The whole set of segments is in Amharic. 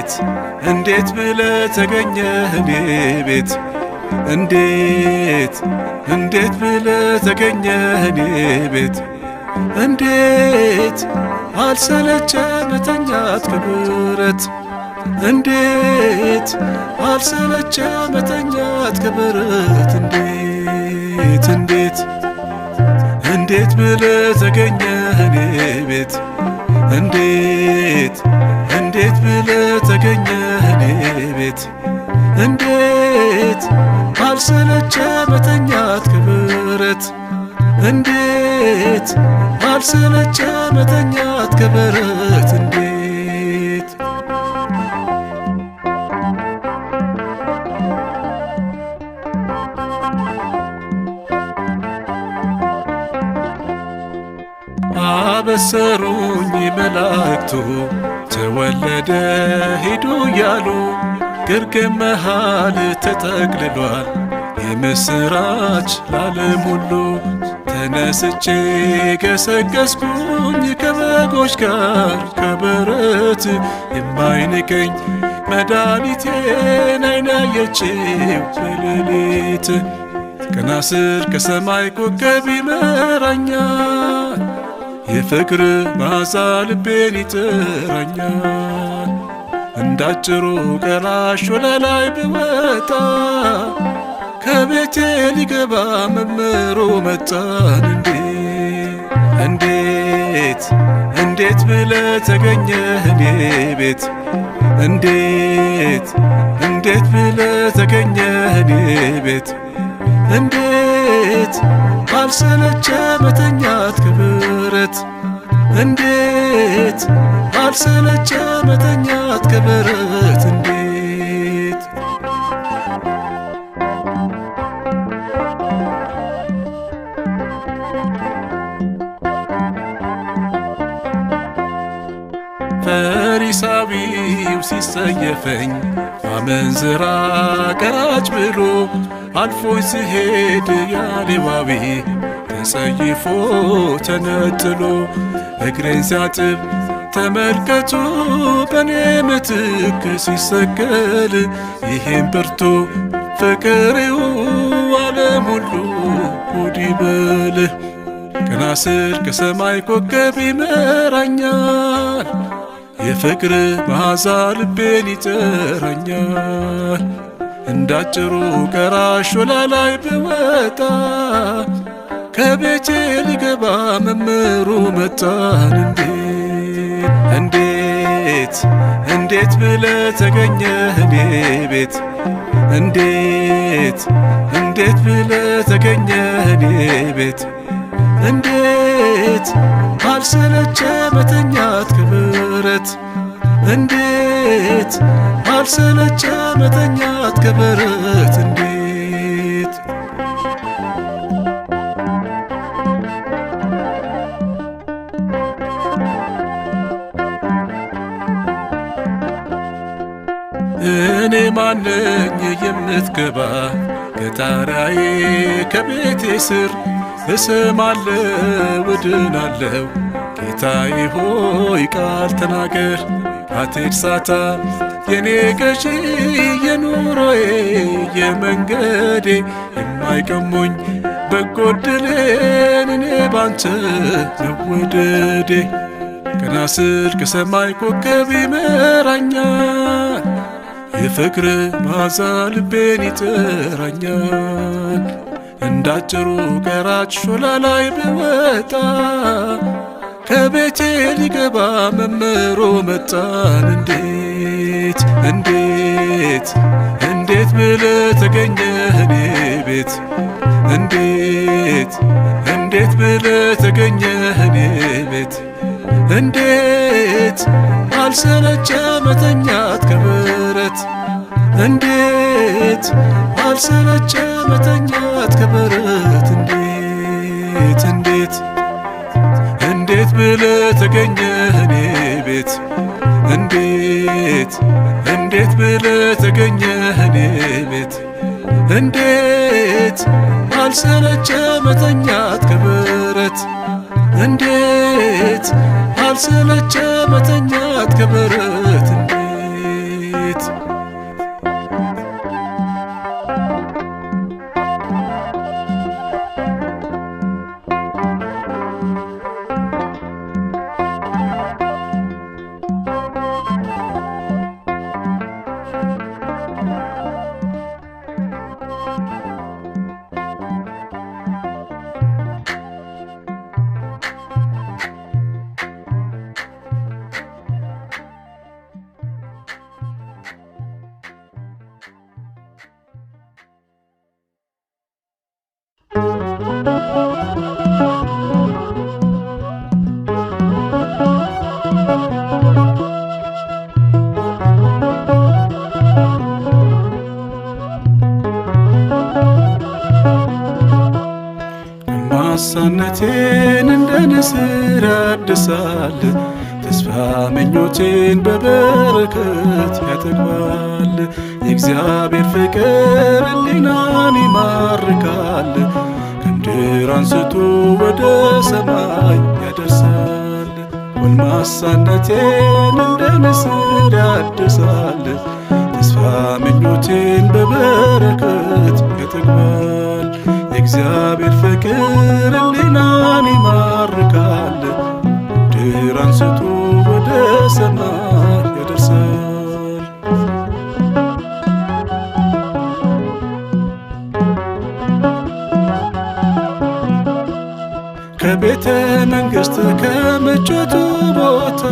እንዴት እንዴት ብለህ ተገኘህ እኔ ቤት እንዴት እንዴት ብለህ ተገኘህ እኔ ቤት እንዴት አልሰለቸ መተኛት ከብረት እንዴት አልሰለቸ መተኛት ከብረት እንዴት እንዴት እንዴት ብለህ ተገኘህ እኔ ቤት እንዴት እንዴት ብለህ ተገኘህ እኔ ቤት እንዴት አልሰለቸ መተኛት ከብረት እንዴት አልሰለቸ መተኛት ከብረት እንዴት አበሰሩኝ መላእክቱ ተወለደ ሂዱ እያሉ ግርግም መሃል ተጠቅልሏል የምስራች ለዓለም ሁሉ ተነስቼ ገሰገስኩኝ ከበጎች ጋር ከበረት የማይንቀኝ መድኃኒቴን ዓይን ያየችው በሌሊት ቀና ስል ከሰማይ ኮከብ ይመራኛል የፍቅር መዓዛ ልቤን ይጥራኛል እንዳጭሩ ቀላሽ ወለላይ ብወጣ ከቤቴ ሊገባ መምህሩ መጣን እንዴት እንዴት ብለህ ተገኘህ እኔ ቤት እንዴት እንዴት ብለህ ተገኘህ እኔ ቤት እንዴት አልሰለቸ መተኛት ከብረት እንዴት አልሰለቸ መተኛት ከብረት እንዴት ፈሪሳዊው ሲሰየፈኝ አመንዝራ ቀራጭ ብሎ አልፎኝ ሲሄድ ያሌዋዊ ተጸይፎ ተነጥሎ እግሬን ሲያጥብ ተመልከቱ በኔ ምትክ ሲሰቀል ይሄን ብርቱ ፍቅሬው ዓለም ሁሉ ጉድ ይበል ቀና ስል ከሰማይ ኮከብ ይመራኛል የፍቅር መዓዛ ልቤን ይጥራኛል እንዳጭሩ ቀራሽ ወለላይ ብወጣ ከቤቴ ሊገባ መምህሩ መጣን እንዴት እንዴት ብለህ ተገኘህ እኔ ቤት እንዴት እንዴት ብለህ ተገኘህ እኔ ቤት እንዴት አልሰለቸ መተኛት ከብረት እንዴት አልሰለቸ መተኛት ከብረት እንዴት እኔ ማነኝ የምትገባ ከጣራዬ ከቤቴ ስር እሰማለሁ እድናለሁ ጌታዬ ሆይ ቃል ተናገር አትሂድ ሳታ የኔ ገዢ የኑሮዬ የመንገዴ የማይቀሙኝ በጎ ዕድሌን እኔ ባንተ መወደዴ ቀና ስል ከሰማይ ኮከብ ይመራኛል የፍቅር መዓዛ ልቤን ይጥራኛል እንዳጭሩ ቀራጭ ወለላይ ብወጣ ከቤቴ ሊገባ መምህሩ መጣን እንዴት እንዴት ብለህ ተገኘህ እኔ ቤት እንዴት እንዴት ብለህ ተገኘህ እኔ ቤት እንዴት አልሰለቸ መተኛት ከብረት እንዴት አልሰለቸ መተኛት ከብረት እንዴት እንዴት ብለህ ተገኘህ እኔ ቤት እንዴት እንዴት ብለህ ተገኘህ እኔ ቤት እንዴት አልሰለቸ መተኛት ከብረት እንዴት አልሰለቸ መተኛት ከብረት እንዴት ጎልማሳነቴን እንደ ንስር ያድሳል፣ ተስፋ ምኞቴን በበረከት ያጠግባል። የእግዚአብሔር ፍቅር ሕሊናን ይማርካል፣ ከምድር አንስቶ ወደ ሰማይ ያደርሳል። ጎልማሳነቴን እንደ ንስር ያድሳል፣ ተስፋ ምኞቴን በበረከት ያጠግባል። የእግዚአብሔር ፍቅር ሕሊናን ይማርካል፣ ከምድር አንስቶ ወደ ሰማይ ያደርሳል። ከቤተ መንግሥት ከምቾቱ ቦታ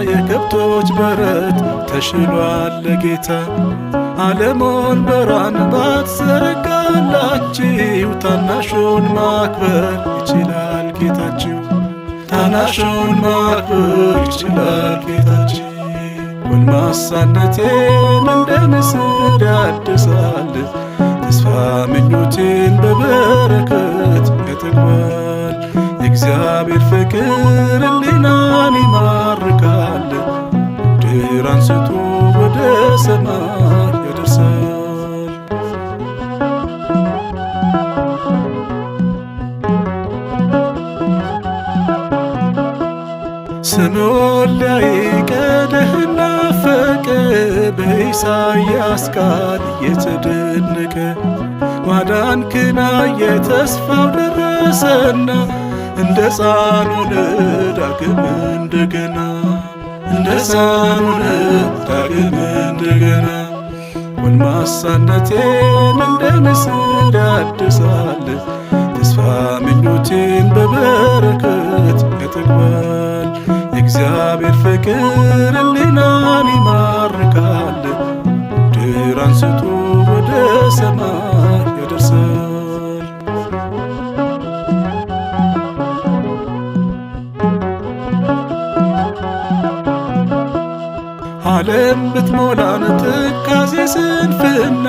የከብቶች በረት ተሽሏል ለጌታ። ዓለሙን በራን ባትዘረጋላችሁ ታናሹን ማክበር ይችላል ጌታችሁ። ታናሹን ማክበር ይችላል ጌታችሁ። ጎልማሳነቴን እንደ ንስር ያድሳል፣ ተስፋ ምኞቴን በበረከት ያጠግባል። የእግዚአብሔር ፍቅር ሕሊናን ይማርካል፣ ከምድር አንስቶ ወደ ሰማይ ያደርሳል። ስምዖን ሊያይቀድህና ናፈቀ፣ በኢሳይያስ ቃል እየተደነቀ ማዳንክን አየ ተስፋው ደረሰና እንደ ሕፃን ሆነ ዳግም እንደገና እንደ ሕፃን ሆነ ዳግም እንደገና። ጎልማሳነቴን እንደ ንስር ያድሳል፣ ተስፋ ምኞቴን በበረከት ያጠግባል። የእግዚአብሔር ፍቅር ሕሊናን ይማርካል፣ ከምድር አንስቶ ወደ ሰማይ ያደርሳል። ዓለም ብትሞላን ትካዜ ስንፍና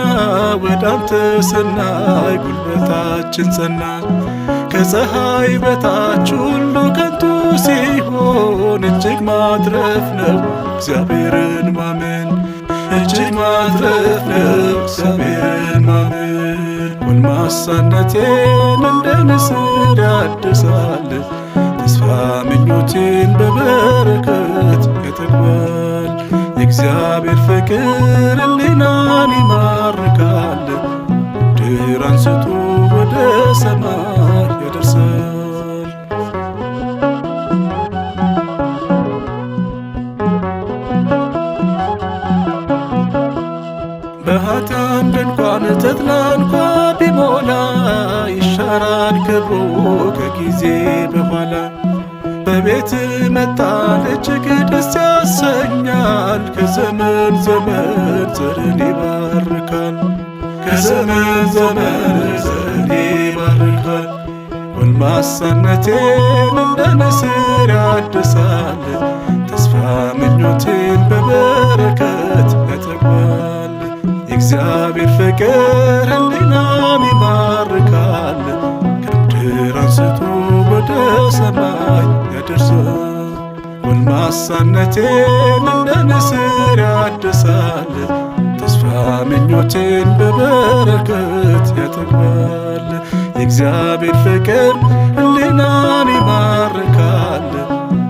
ወዳንተ ስናይ ጉልበታችን ጸና። ከፀሐይ በታች ሁሉ ከንቱ ሲሆን እጅግ ማትረፍ ነው እግዚአብሔርን ማመን። እጅግ ማትረፍ ነው እግዚአብሔርን ማመን። ጎልማሳነቴን እንደ ንስር ያድሳል፣ ተስፋ ምኞቴን በበረከት ያጠግባል። የእግዚአብሔር ፍቅር ሕሊናን ይማርካል፣ ከምድር አንስቶ ወደ ሰማይ ያደርሳል። በኃጥአን ድንኳን ተድላ እንኳ ቢሞላ ይሻራል ክብሩ ከጊዜ በኋላ። በቤት መጣል እጅግ ደስ ያሰኛል፣ ከዘመን ዘመን ዘርን ይባርካል። ከዘመን ዘመን ዘርን ይባርካል። ጎልማሳነቴን እንደ ንስር ያድሳል፣ ተስፋ ምኞቴን በበረከት ያጠግባል። የእግዚአብሔር ፍቅር ሕሊናን ይማርካል፣ ከምድር አንስቶ ወደ ሰማይ ያደርሳል። ጎልማሳነቴን እንደ ንስር ያድሳል፣ ተስፋ ምኞቴን በበረከት ያጠግባል። የእግዚአብሔር ፍቅር ሕሊናን ይማርካል፣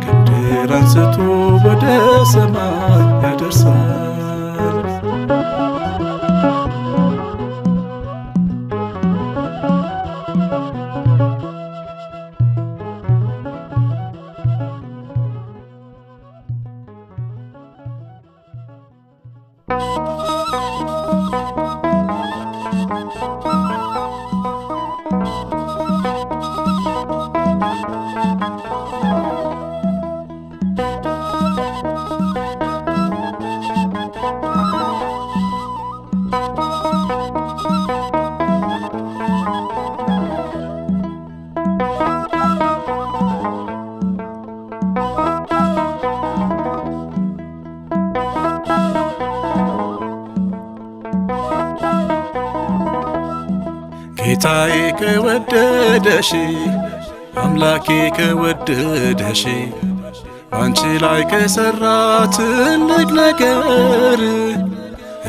ከምድር አንስቶ ወደ ሰማይ ያደርሳል። ጌታዬ ከወደደሽ አምላኬ ከወደደሽ አንቺ ላይ ከሰራ ትልቅ ነገር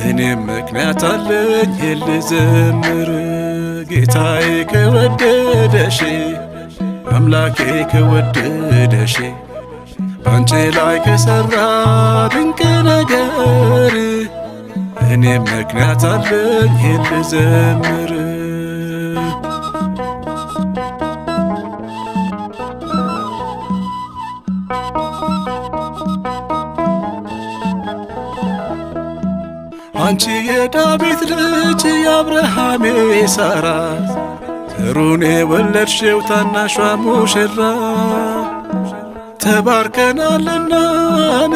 እኔም ምክንያት አለኝ ልዘምር። ጌታዬ ከወደደሽ አምላኬ ከወደደሽ አንቺ ላይ ከሰራ ድንቅ ነገር እኔም ምክንያት አለኝ ልዘምር። አንቺ የዳዊት ልጅ የአብርሃም ሳራ ዘሩን የወለድሽው ታናሿ ሙሽራ ተባርከናልና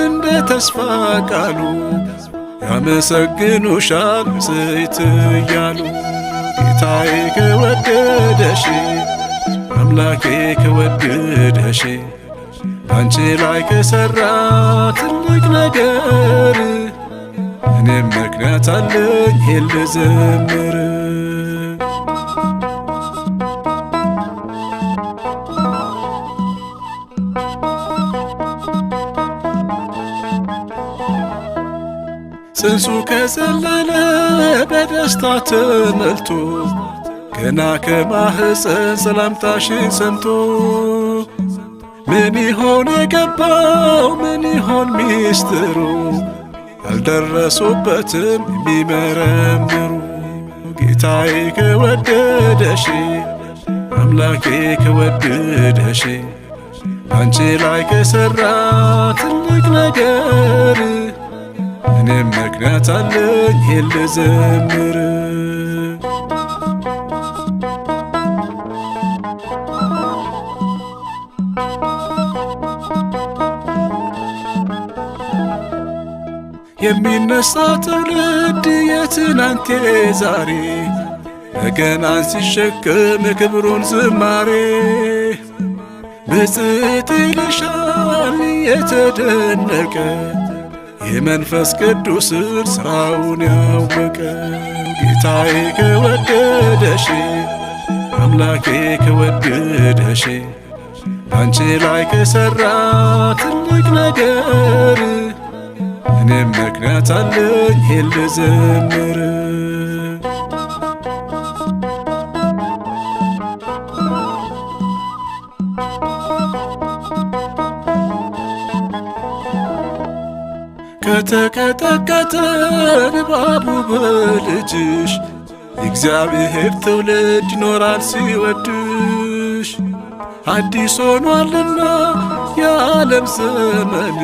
እንደ ተስፋ ቃሉ ያመሰግኑሻል ብፅዕት እያሉ። ጌታዬ ከወደደሽ አምላኬ ከወደደሽ አንቺ ላይ ከሰራ ትልቅ ነገር እኔም ምክንያት አለኝ ልዘምር። ጽንሱ ከዘለለ በደስታ ተመልቶ ገና ከማህፀን ሰላምታሽን ሰምቶ ምን ይሆን የገባው ምን ይሆን ሚስጥሩ ያልደረሱበትም የሚመረምሩ። ጌታዬ ከወደደሽ አምላኬ ከወደደሽ አንቺ ላይ ከሰራ ትልቅ ነገር እኔም ምክንያት አለኝ ልዘምር። የሚነሳ ትውልድ የትናንቴ ዛሬ በገናን ሲሸከም ክብሩን ዝማሬ ብፅዕት ይልሻል የተደነቀ የመንፈስ ቅዱስን ሥራውን ያወቀ። ጌታዬ ከወደደሽ አምላኬ ከወደደሽ አንቺ ላይ ከሰራ ትልቅ ነገር እኔም ምክንያት አለኝ ልዘምር። ከተቀጠቀጠ እባቡ በልጅሽ የእግዚአብሔር ትውልድ ይኖራል ሲወድሽ። አዲስ ሆኗልና የዓለም ዘመን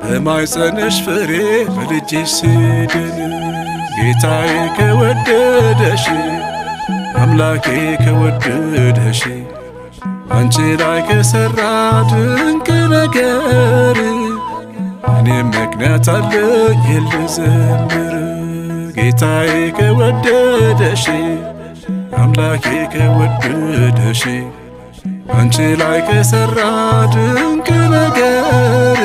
በማኅፀንሽ ፍሬ በልጅሽ ሲድን። ጌታዬ ከወደደሽ አምላኬ ከወደደሽ አንቺ ላይ ከሰራ ድንቅ ነገር እኔም ምክንያት አለኝ ልዘምር። ጌታዬ ከወደደሽ አምላኬ ከወደደሽ አንቺ ላይ ከሰራ ድንቅ ነገር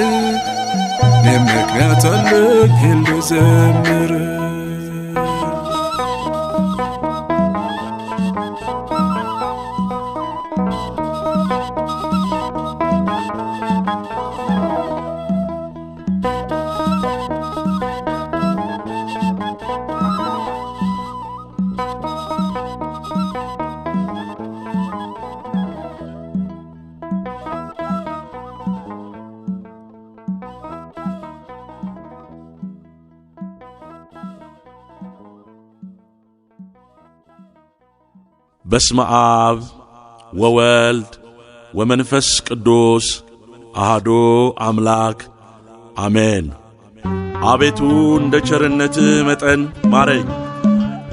እኔም ምክንያት አለኝ ልዘምር። በስመ አብ ወወልድ ወመንፈስ ቅዱስ አሐዱ አምላክ አሜን። አቤቱ እንደ ቸርነትህ መጠን ማረኝ፣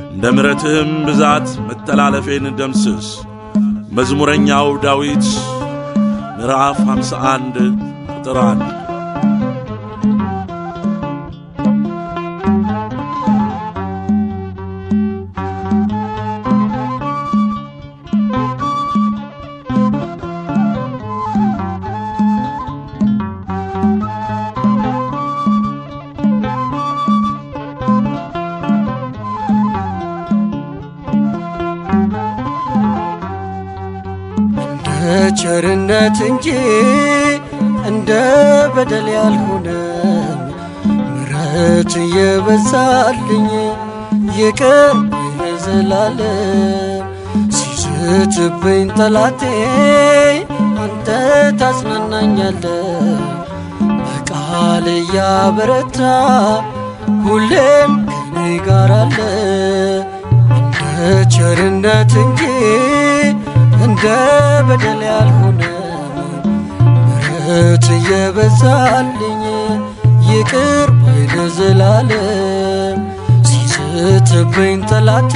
እንደ ምሕረትህም ብዛት መተላለፌን ደምስስ። መዝሙረኛው ዳዊት ምዕራፍ 51 ቁጥር 1። ቸርነት እንጂ እንደ በደል ያልሆነም ምሕረት የበዛልኝ ይቅር ለዘላለም ሲዝትብኝ ጠላቴ አንተ ታጽናናኛለህ በቃል እያበረታ ሁሌም ከኔ ጋር አለ እንደ ቸርነት እንጂ እንደ በደል ያልሆነ ምሕረት የበዛልኝ ይቅር ባይ ለዘላለም ሲዝትብኝ ጠላቴ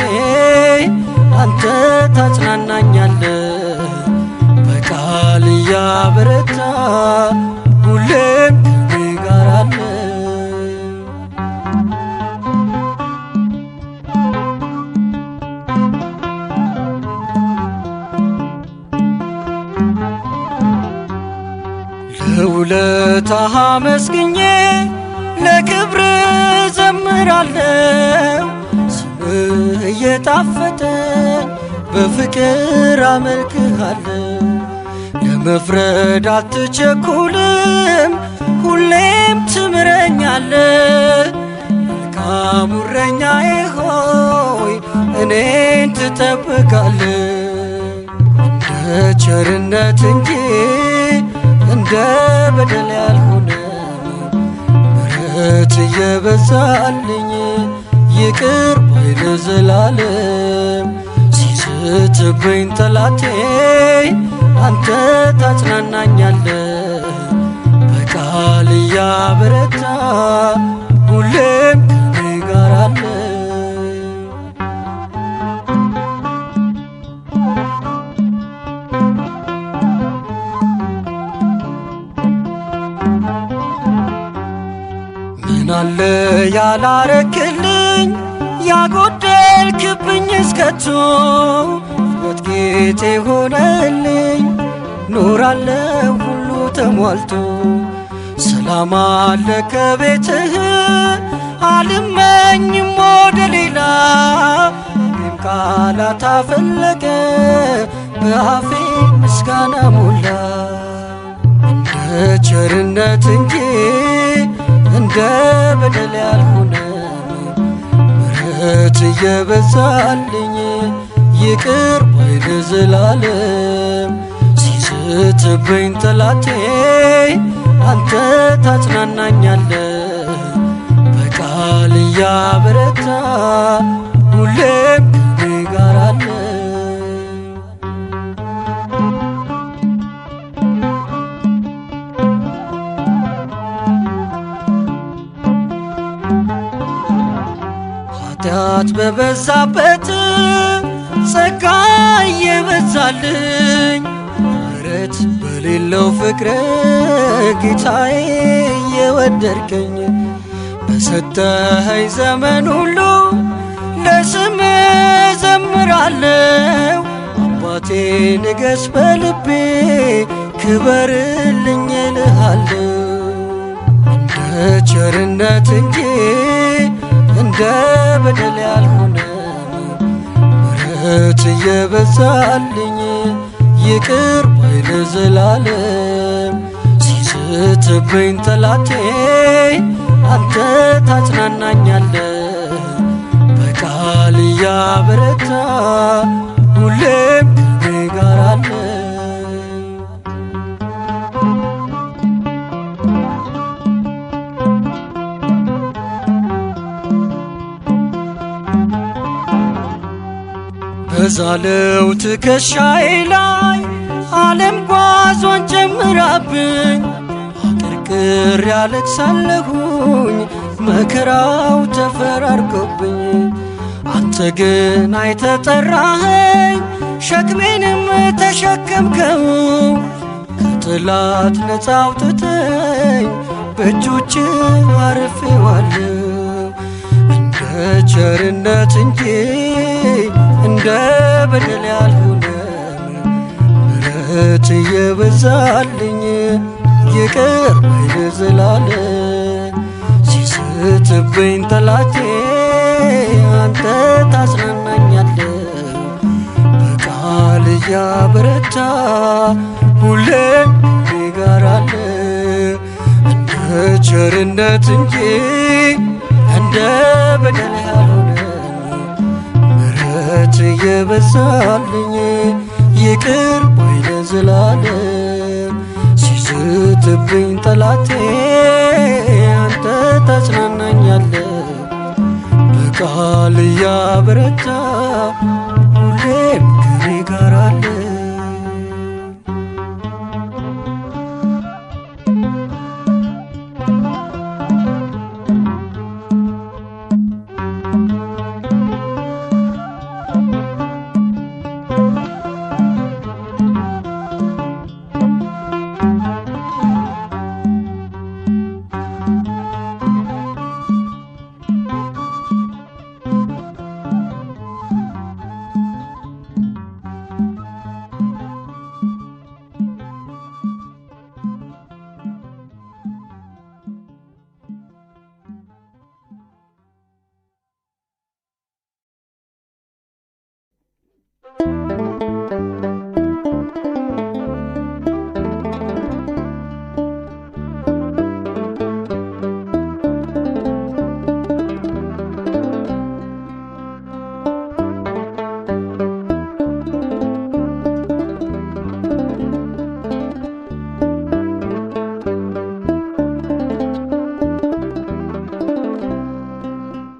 አንተ ታጽናናኛለህ በቃል እያበረታ ሁሌም ከኔ ጋር አለ። ለውለታህ አመስግኜ ለክብር ዘምራለሁ ስምህ እየጣፈጠኝ በፍቅር አመልክሃለሁ ለመፍረድ አትቸኩልም ሁሌም ትምረኛለህ መልካም እረኛዬ ሆይ እኔን ትጠብቃለህ እንደ ቸርነት እንጂ እንደ በደል ያልሆነ ምሕረት የበዛልኝ ይቅር ባይ ለዘላለም ሲዝትብኝ ጠላቴ አንተ ታጽናናኛለህ በቃል እያበረታ ሁሌም ከኔ ጋር አለ። ምናለ ያላረክልኝ ያጎደልክብኝ እስከቶ ሕይወት ጌጤ ሆነልኝ ኖራለሁ ሁሉ ተሟልቶ ሰላም አለ ከቤትህ አልመኝም ወደ ሌላ ግን ቃላት አፈለቀ በአፌ ምስጋና ሞላ እንደ ቸርነት እንጂ እንደ በደል ያልሆነ ምሕረት የበዛልኝ ይቅር ባይ ለዘላለም ሲዝትብኝ ጠላቴ አንተ ታጽናናኛለህ በቃል እያበረታ ሁሌም ከኔ ጋር አለ። ኃጢአት በበዛበት ጸጋ እየበዛልኝ ምሕረት በሌለው ፍቅር ጌታዬ እየወደድከኝ በሰጠኸኝ ዘመን ሁሉ ለስምህ ዘምራለሁ አባቴ ንገስ በልቤ ክበርልኝ እልሃለሁ እንደ ቸርነት እንጂ እንደ በደል ያልሆነ ምሕረት የበዛልኝ ይቅር ባይ ለዘላለም ሲዝትብኝ ጠላቴ አንተ ታጽናናኛለህ በቃል እያበረታ ሁሌም ከኔ ጋር አለ። በዛለው ትከሻዬ ላይ ዓለም ጓዟን ጀምራብኝ አቅርቅር ያለቅሳለሁኝ መከራው ተፈራርቆብኝ አንተ ግን አይተጠራኸኝ ሸክሜንም ተሸከምከው ከጠላት ነፃ አውጥተኝ በእጆች አርፌዋለሁ እንደ ቸርነት እንጂ እንደ በደል ያልሆነ ምሕረት የበዛልኝ ይቅር ባይ ለዘላለም ሲዝትብኝ ጠላቴ አንተ ታጽናናኛለህ በቃል እያበረታ ሁሌም ከኔ ጋር አለ። እንደ ቸርነት እንጂ እንደ በደል ያልሆነኝ ምሕረት እየበዛልኝ ይቅር ባይ ለዘላለም ሲዝትብኝ ጠላቴ አንተ ታጽናናኛለህ በቃል እያበረታ ሁሌም ከኔ ጋር አለ።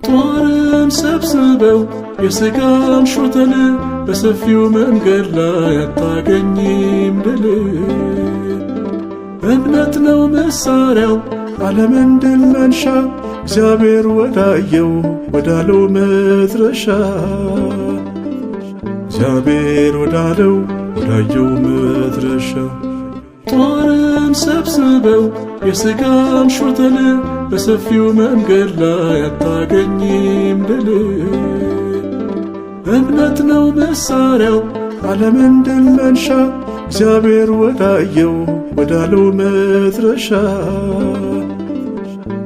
ጦርን ሰብስበው የሥጋን ሾተል በሰፊው መንገድ ላይ አታገኝም ድል። እምነት ነው መሳሪያው ዓለምን ድል መንሻ እግዚአብሔር ወዳየው ወዳለው መድረሻ እግዚአብሔር ወዳለው ወዳየው መድረሻ ጦርን ሰብስበው የሥጋን ሾተል በሰፊው መንገድ ላይ አታገኝም ድል። እምነት ነው መሳሪያው ዓለምን ድል መንሻ እግዚአብሔር ወዳየው ወዳለው መድረሻ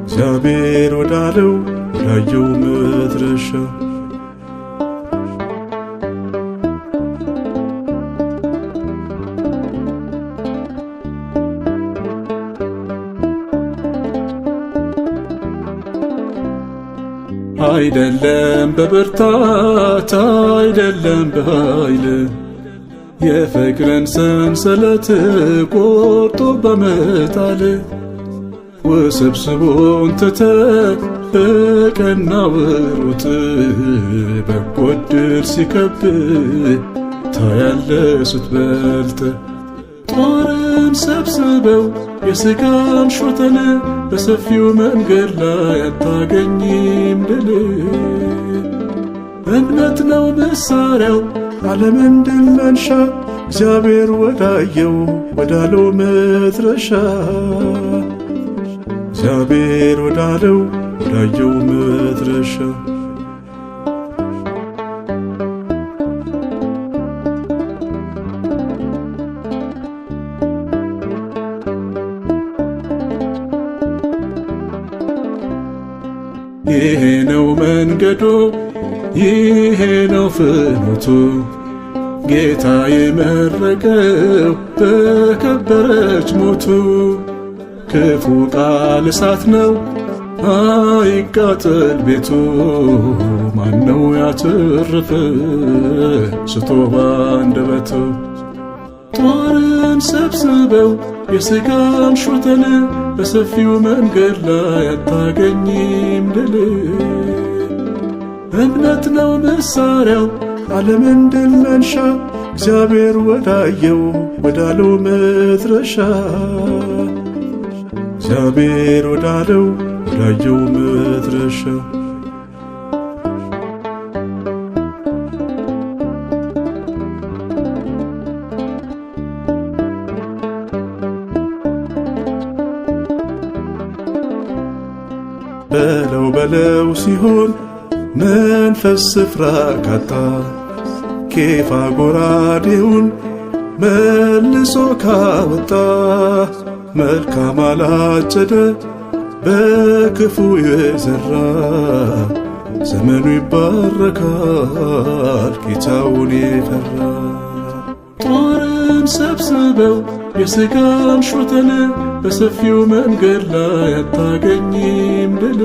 እግዚአብሔር ወዳለው ወዳየው መድረሻ አይደለም በብርታት አይደለም በኃይል የፍቅርን ሰንሰለት ቆርጦ በመጣል ውስብስቡን ትተህ በቀናው ሩጥ በጎ ዕድል ሲከብህ ታያለህ ስትበልጥ። ጦርን ሰብስበው የሥጋን ሾተል በሰፊው መንገድ ላይ አታገኝም ድል። እምነት ነው መሳሪያው ዓለምን ድል መንሻ እግዚአብሔር ወዳየው ወዳለው መድረሻ እግዚአብሔር ወዳለው ወዳየው መድረሻ ይሄ ነው መንገዱ ይሄ ነው ፍኖቱ ጌታ የመረቀው በከበረች ሞቱ። ክፉ ቃል እሳት ነው አይቃጠል ቤቱ ማነው ያተረፈ ስቶ ባንደበቱ። ጦርን ሰብስበው የሥጋን ሾተል በሰፊው መንገድ ላይ አታገኝም ድል። እምነት ነው መሳሪያው ዓለምን ድል መንሻ እግዚአብሔር ወዳየው ወዳለው መድረሻ እግዚአብሔር ወዳለው ወዳየው መድረሻ በለው በለው ሲሆን መንፈስ ስፍራ ካጣ ኬፋ ጎራዴውን መልሶ ካወጣ መልካም አላጨደ በክፉ የዘራ ዘመኑ ይባረካል ጌታውን የፈራ። ጦርን ሰብስበው የሥጋን ሾተል በሰፊው መንገድ ላይ አታገኝም ድል።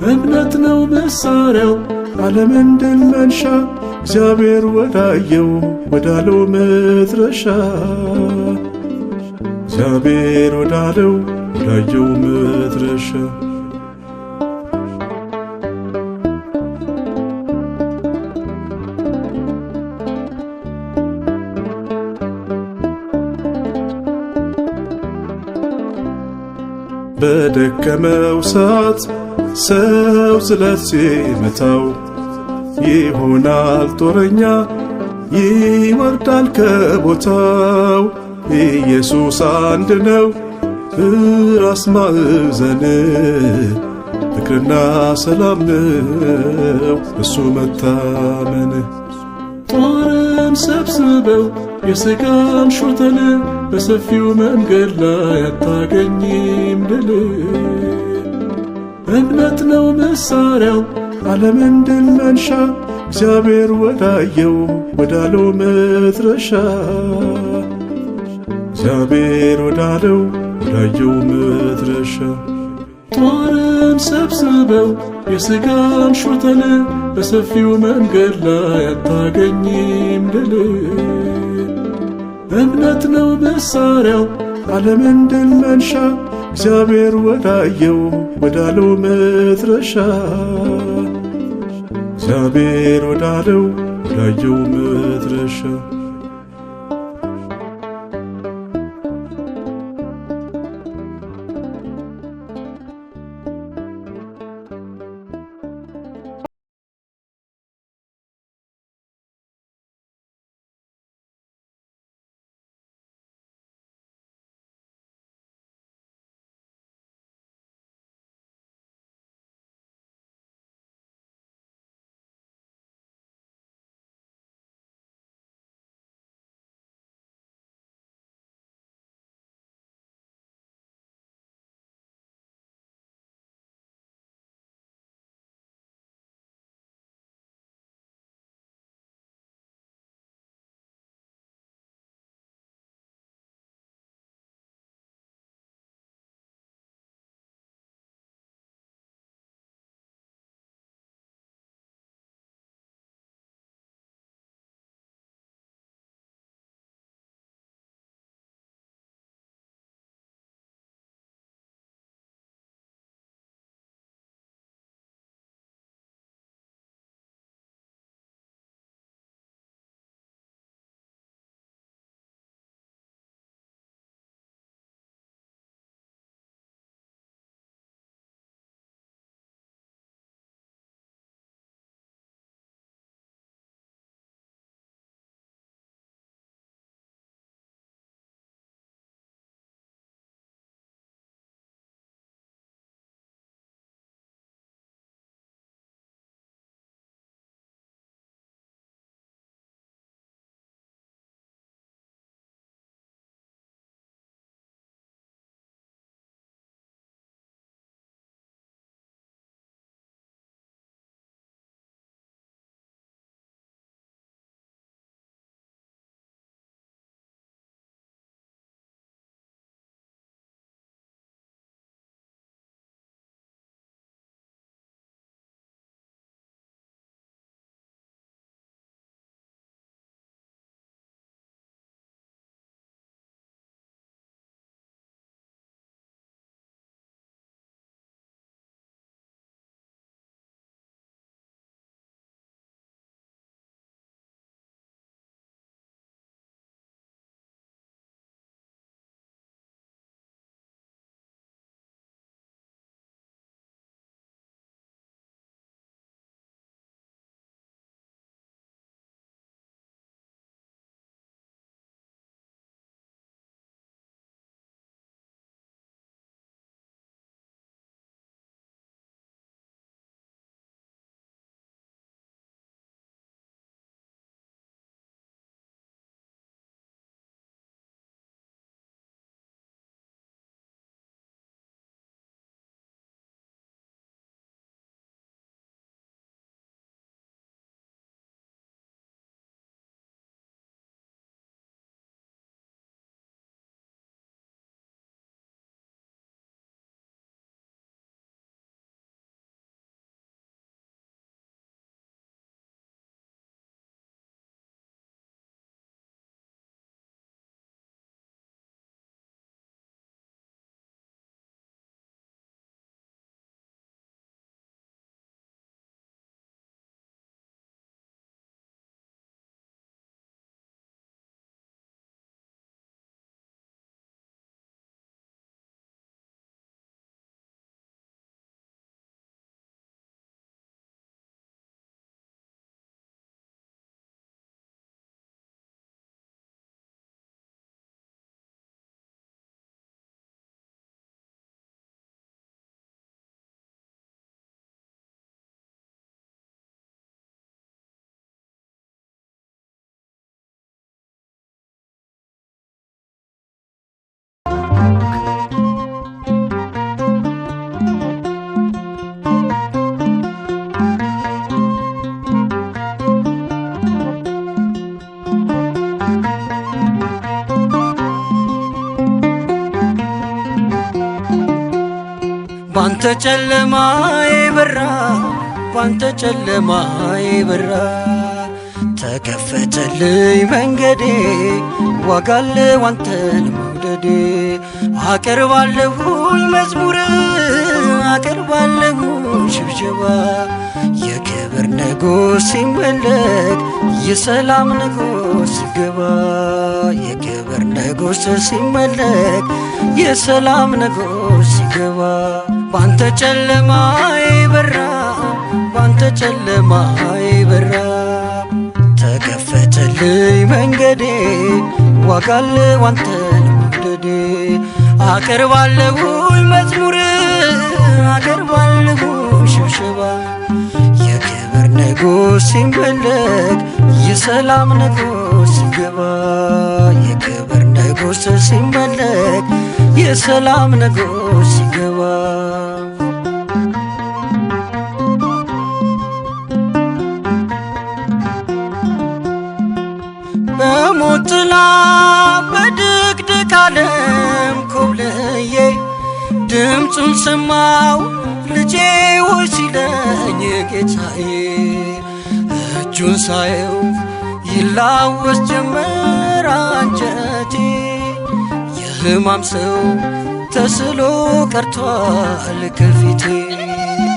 እምነት ነው መሳሪያው ዓለምን ድል መንሻ እግዚአብሔር ወዳየው ወዳለው መድረሻ እግዚአብሔር ወዳለው ወዳየው መድረሻ በደከመው ሰዓት ሰው ስለት ሲመታው ይሆናል ጦረኛ ይወርዳል ከቦታው። ኢየሱስ አንድ ነው ራስ ማዕዘን ፍቅርና ሰላም ነው እሱ መታመን። ጦርን ሰብስበው የሥጋን ሾተል በሰፊው መንገድ ላይ አታገኝም ድል። እምነት ነው መሳሪያው ዓለምን ድል መንሻ እግዚአብሔር ወዳየው ወዳለው መድረሻ እግዚአብሔር ወዳለው ወዳየው መድረሻ። ጦርን ሰብስበው የሥጋን ሾተል በሰፊው መንገድ ላይ አታገኝም ድል። እምነት ነው መሳሪያው ዓለምን ድል መንሻ እግዚአብሔር ወዳየው ወዳለው መድረሻ እግዚአብሔር ወዳለው ወዳየው መድረሻ ባንተ ጨለማዬ በራ ባንተ ጨለማዬ በራ ተከፈተልኝ መንገዴ ዋጋለው አንተን መውደዴ አቀርባለሁኝ መዝሙር አቀርባለሁኝ ሽብሸባ የክብር ንጉሥ ሲመለክ የሰላም ንጉሥ ሲገባ የክብር ንጉሥ ሲመለክ የሰላም ንጉሥ ሲገባ ባንተ ጨለማዬ በራ ባንተ ጨለማዬ በራ ተከፈተልኝ መንገዴ ዋጋለው አንተን መውደዴ አቀርባለሁኝ መዝሙር አቀርባለሁኝ ሽብሸባ የክብር ንጉሥ ሲመለክ የሰላም ንጉሥ ሲገባ የክብር ንጉሥ ሲመለክ የሰላም ንጉሥ ሲገባ በሞት ጥላ በድቅድቅ ዓለም ኮብልዬ ድምፁን ሰማው ልጄ ሆይ ሲለኝ ጌታዬ እጁን ሳየው ይላወስ ጀመር አንጀቴ የሕማም ሰው ተስሎ ቀርቷል ከፊቴ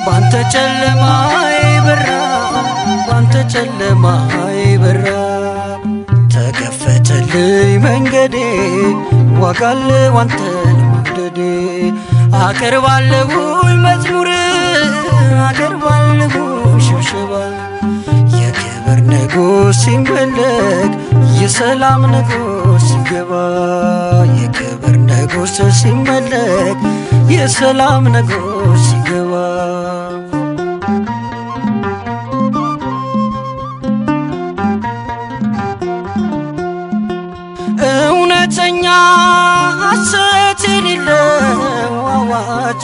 ባንተ ጨለማዬ በራ ባንተ ጨለማዬ በራ ተከፈተልኝ መንገዴ ዋጋለው አንተን መውደዴ አቀርባለሁኝ መዝሙር አቀርባለሁኝ ሽብሸባ የክብር ንጉሥ ሲመለክ የሰላም ንጉሥ ሲገባ የክብር ንጉሥ ሲመለክ የሰላም ንጉሥ ሲገባ እውነተኛ ሐሰት የሌለው አዋጅ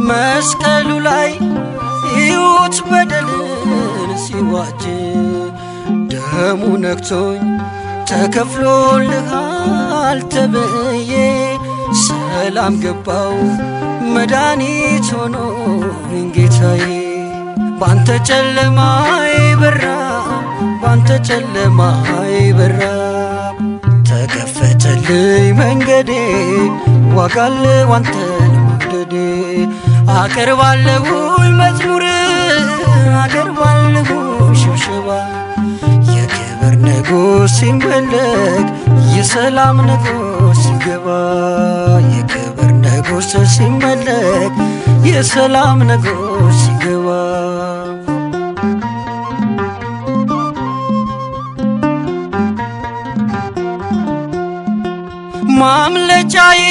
መስቀሉ ላይ ሕይወት በደልን ሲዋጅ ደሙ ነክቶኝ ተከፍሎልሃል ተብዬ ሰላም ገባው መድኃኒት ሆኖኝ ጌታዬ ባንተ ጨለማዬ በራ ባንተ ጨለማዬ በራ ተከፈተልኝ መንገዴ ዋጋለው አንተን መውደዴ አቀርባለሁኝ መዝሙር አቀርባለሁኝ ሽብሸባ የክብር ንጉሥ ሲመለክ የሰላም ንጉሥ ሲገባ የክብር ንጉሥ ሲመለክ የሰላም ንጉሥ ሲገባ ማምለጫዬ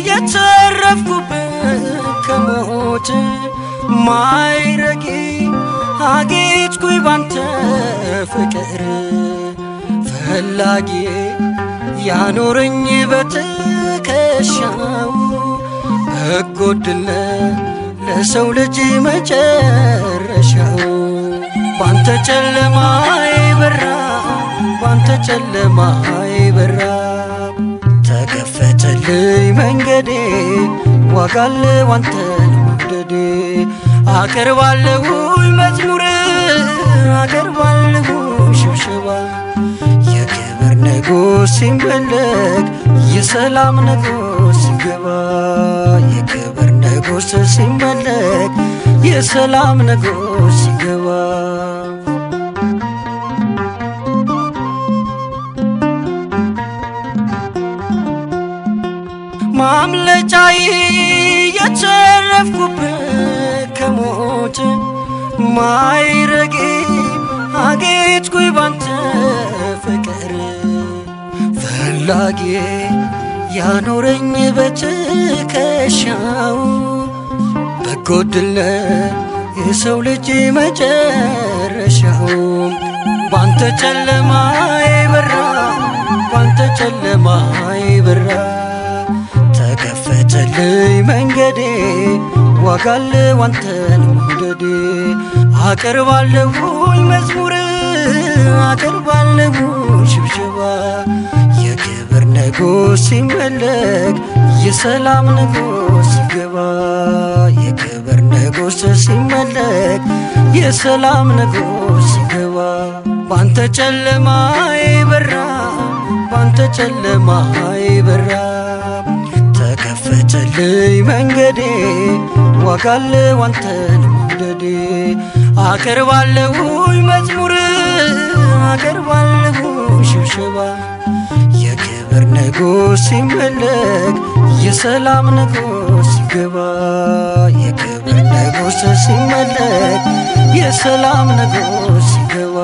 የተረፍኩበት ከሞት ማይረጌ አጌጥኩኝ ባንተ ፍቅር ፈላጊዬ ያኖረኝ በትከሻው በጎ ዕድል ለሰው ልጅ መጨረሻው ባንተ ጨለማዬ በራ ባንተ ጨለማዬ በራ ተከፈተልኝ መንገዴ ዋጋለው አንተን መውደዴ አቀርባለሁኝ መዝሙር አቀርባለሁኝ ሽብሸባ የክብር ንጉሥ ሲመለክ የሰላም ንጉሥ ሲገባ የክብር ንጉሥ ሲመለክ የሰላም ንጉሥ ሲገባ ማምለጫዬ የተረፍኩበት ከሞት ማይረጌ አጌጥኩኝ ባንተ ፍቅር ፈላጊዬ ያኖረኝ በትከሻው በጎ ዕድል የሰው ልጅ መጨረሻው ባንተ ጨለማዬ በራ ባንተ ጨለማዬ በራ ተከፈተልኝ መንገዴ ዋጋለው አንተን መውደዴ አቀርባለሁኝ መዝሙር አቀርባለሁኝ ሽብሸባ የክብር ንጉሥ ሲመለክ የሰላም ንጉሥ ሲገባ ንጉሥ ሲመለክ የሰላም ንጉሥ ሲገባ ባንተ ጨለማዬ በራ ባንተ ጨለማዬ በራ ተከፈተልኝ መንገዴ ዋጋለው አንተን መውደዴ አቀርባለሁኝ መዝሙር አቀርባለሁኝ ሽብሸባ የክብር ንጉሥ ሲመለክ የሰላም ንጉሥ ሲገባ የክብር ንጉሥ ሲመለክ የሰላም ንጉሥ ሲገባ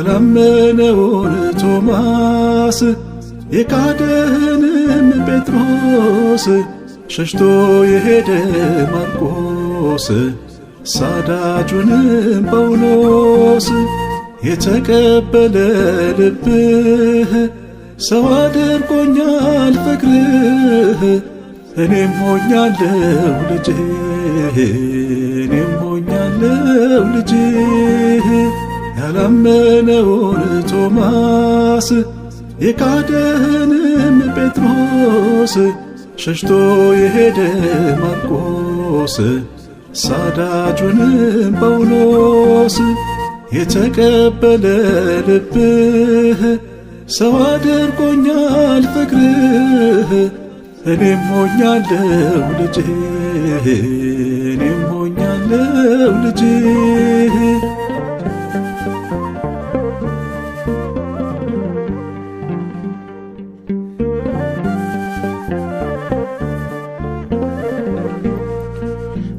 ያላመነውን ቶማስ የካደህንም ጴጥሮስ ሸሽቶ የሄደ ማርቆስ ሳዳጁንም ጳውሎስ የተቀበለ ልብህ ሰው አድርጎኛል ፍቅርህ እኔም ሆኛለሁ ልጅህ እኔም ሆኛለሁ ልጅህ ያላመነውን ቶማስ የካደህንም ጴጥሮስ ሸሽቶ የሄደ ማርቆስ ሳዳጁንም ጳውሎስ የተቀበለ ልብህ ሰው አድርጎኛል ፍቅርህ እኔም ሆኛለሁ ልጅህ እኔም ሆኛለሁ ልጅህ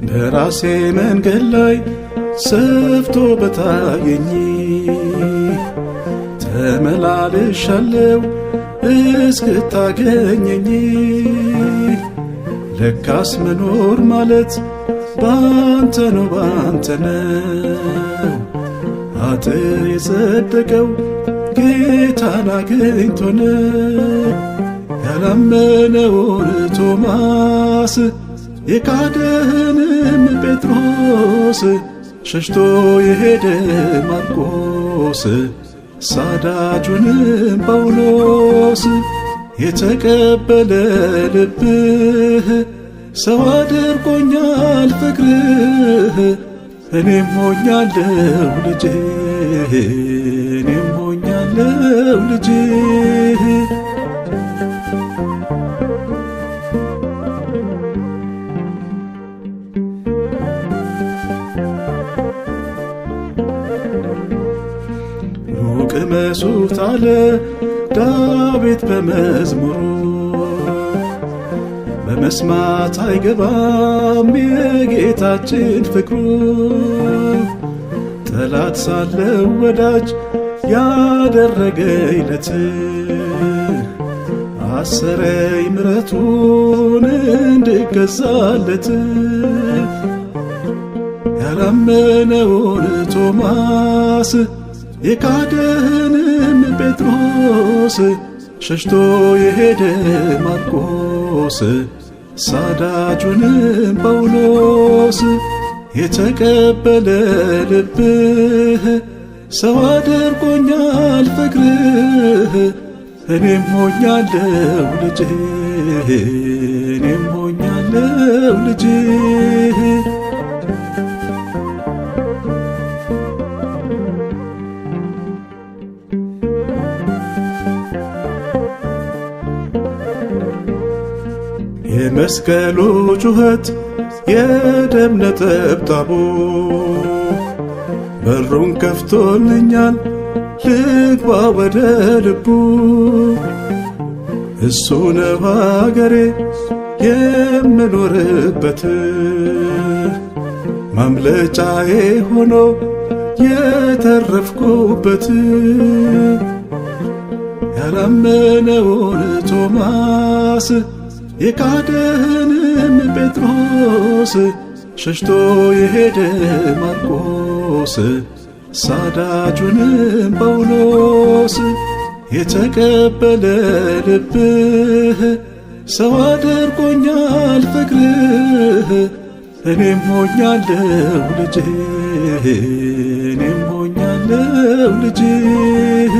በራሴ መንገድ ላይ ሰፍቶ በታየኝ ተመላልሻለሁ እስክታገኘኝ ለካስ መኖር ማለት ባንተ ነው ባንተ ነው አጥ የጸደቀው ጌታን አግኝቶ ነው ያላመነውን ቶማስ የካደህንም ጴጥሮስ ሸሽቶ የሄደ ማርቆስ ሳዳጁንም ጳውሎስ የተቀበለ ልብህ ሰው አድርጎኛል ፍቅርህ እኔም ሆኛለሁ ልጅህ እኔም ሆኛለሁ ልጅህ ቅመሱት አለ ዳዊት በመዝሙሩ በመስማት አይገባም የጌታችን ፍቅሩ ጠላት ሳለው ወዳጅ ያደረገኝ ለት አሰረኝ ምሕረቱን እንድገዛለት ያላመነውን ቶማስ የካደህንም ጴጥሮስ ሸሽቶ የሄደ ማርቆስ ሳዳጁንም ጳውሎስ የተቀበለ ልብህ ሰው አድርጎኛል ፍቅርህ እኔም ሆኛለሁ ልጅህ እኔም ሆኛለሁ ልጅህ የመስቀሉ ጩኸት የደም ነጠብጣቡ በሩን ከፍቶልኛል ልግባ ወደ ልቡ እሱ ነው ሀገሬ የምኖርበት ማምለጫዬ ሆኖ የተረፍኩበት ያላመነውን ቶማስ የካደህንም ጴጥሮስ ሸሽቶ የሄደ ማርቆስ ሳዳጁንም ጳውሎስ የተቀበለ ልብህ ሰው አድርጎኛል ፍቅርህ እኔም ሆኛለሁ ልጅህ እኔም ሆኛለሁ ልጅህ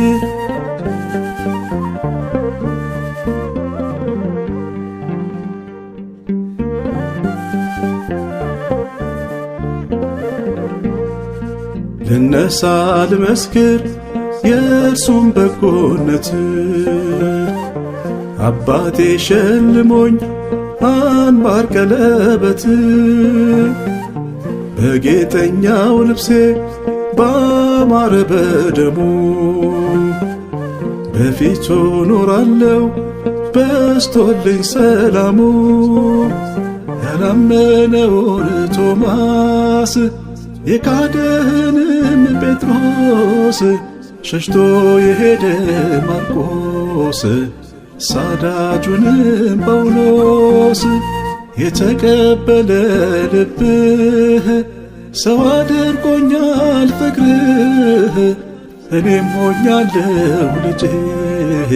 ልነሳ ልመስክር የእርሱም በጎነት አባቴ ሸልሞኝ አንባር ቀለበት በጌጠኛው ልብሴ ባማረ በደሙ በፊቱ ኖራለሁ በስቶልኝ ሰላሙ ያላመነውን ቶማስ የካደህንም ጴጥሮስ ሸሽቶ የሄደ ማርቆስ ሳዳጁንም ጳውሎስ የተቀበለ ልብህ ሰው አድርጎኛል ፍቅርህ እኔም ሆኛለሁ ልጅህ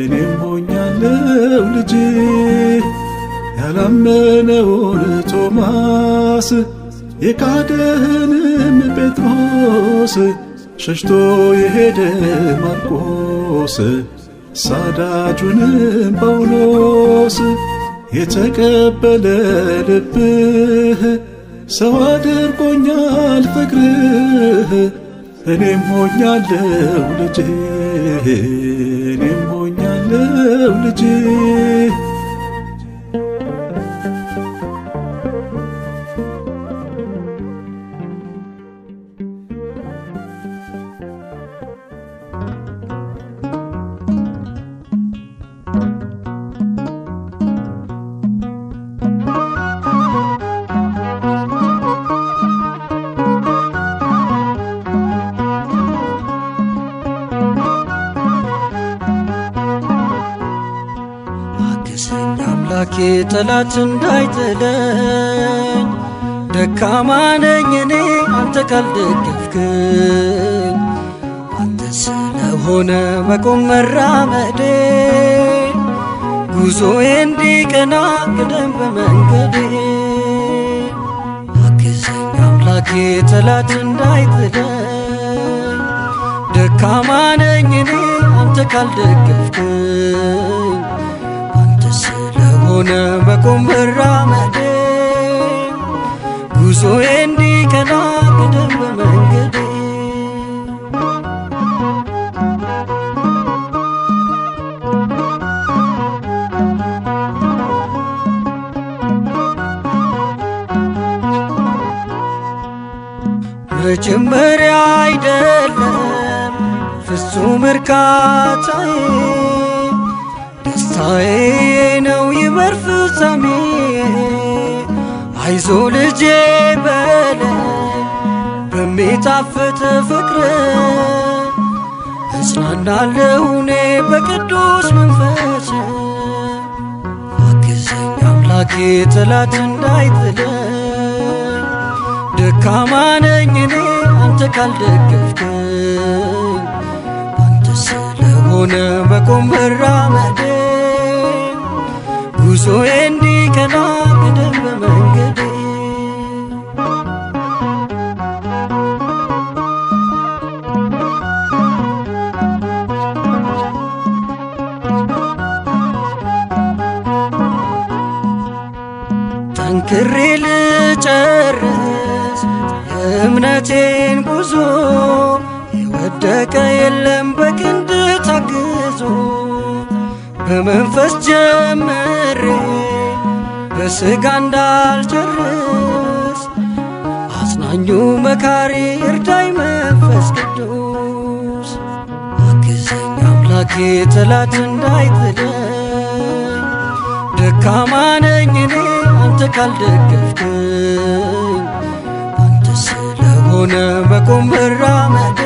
እኔም ሆኛለሁ ልጅህ ያላመነውን ቶማስ የካደህንም ጴጥሮስ ሸሽቶ የሄደ ማርቆስ ሳዳጁንም ጳውሎስ የተቀበለ ልብህ ሰው አድርጎኛል ፍቅርህ እኔም ሆኛለሁ ልጅህ እኔም ሆኛለሁ ልጅህ አምላኬ ጠላት እንዳይጥለኝ ደካማ ነኝ እኔ አንተ ካልደገፍከኝ አንተ ስለሆነ መቆም መራመዴ ጉዞዬ እንዲቀና ቅደም በመንገዴ አግዘኝ አምላኬ ጠላት እንዳይጥለኝ ደካማ ነኝ እኔ አንተ ካልደገፍከኝ ሆነ መቆም መራመዴ ጉዞዬ እንዲቀና ቅደም በመንገዴ መጀመሪያ አይደለም ፍጹም እርካታዬ ደስታዬ ነው ይበር ፍጻሜ አይዞ ልጄ በለኝ በሚጣፍጥ ፍቅር እጽናናለሁ እኔ በቅዱስ መንፈስ አግዘኝ አምላኬ ጠላት እንዳይጥለኝ ደካማ ነኝ እኔ አንተ ካልደገፍከኝ አንተ ስለሆነ መቆም መራመዴ ጉዞዬ እንዲቀና ቅደም በመንገዴ ጠንክሬ ልጨርስ የእምነቴን ጉዞ የወደቀ የለም በክንድ ታግዞ በመንፈስ ጀምሬ በሥጋ እንዳልጨርስ አጽናኙ መካሪ እርዳኝ መንፈስ ቅዱስ አግዘኝ አምላኬ ጠላት እንዳይጥለኝ ደካማ ነኝ እኔ አንተ ካልደገፍከኝ፣ አንተ ስለሆነ መቆም መራመዴ፣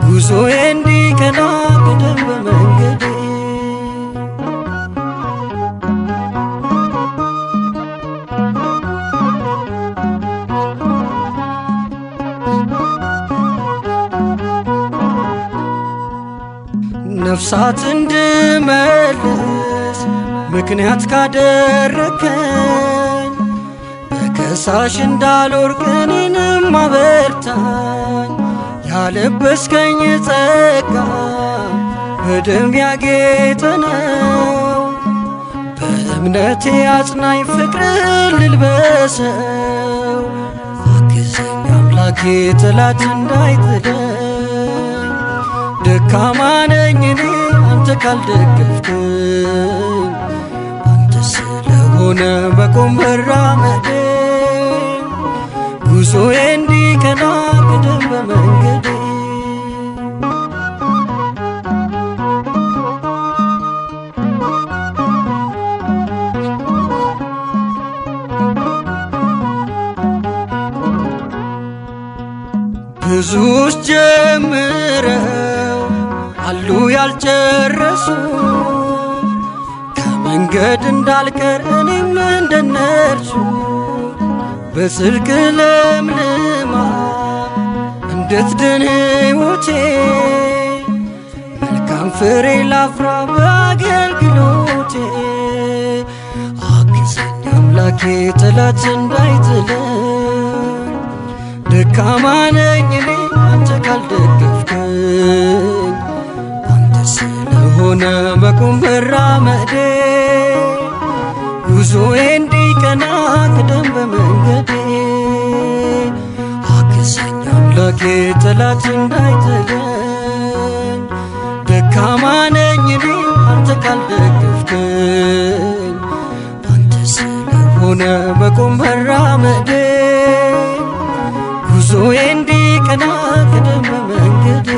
ጉዞዬ እንዲቀና ቅደም በመንገዴ። ነፍሳት እንድመልስ ምክንያት ካደረከኝ፣ በከሳሽ እንዳልወድቅ እኔንም አበርታኝ። ያለበስከኝ ጸጋ በደም ያጌጠ ነው፣ በእምነቴ አጽናኝ ፍቅርን ልልበሰው። አግዘኝ አምላኬ ጠላት እንዳይጥለኝ፣ ደካማ ነኝ እኔ አንተ ካልደገፍከኝ፣ አንተ ስለሆነ መቆም መራመዴ፣ ጉዞዬ እንዲቀና ቅደም በመንገዴ። ብዙዎች ጀምረው አሉ ያልጨረሱ፣ ከመንገድ እንዳልቀር እኔም እንደነርሱ፣ በጽድቅ ለምልማ እንድትድን ሕይወቴ፣ መልካም ፍሬ ላፍራ በአገልግሎቴ። አግዘኝ አምላኬ ጠላት እንዳይጥለኝ፣ ደካማ ነኝ እኔ አንተ ካልደገፍከኝ፣ አንተ ስለሆነ መቆም መራመዴ፣ ጉዞዬ እንዲቀና ቅደም በመንገዴ። አግዘኝ አምላኬ ጠላት እንዳይጥለኝ፣ ደካማ ነኝ እኔ አንተ ካልደገፍከኝ፣ አንተ ስለሆነ መቆም መራመዴ፣ ጉዞዬ እንዲቀና ቅደም በመንገዴ።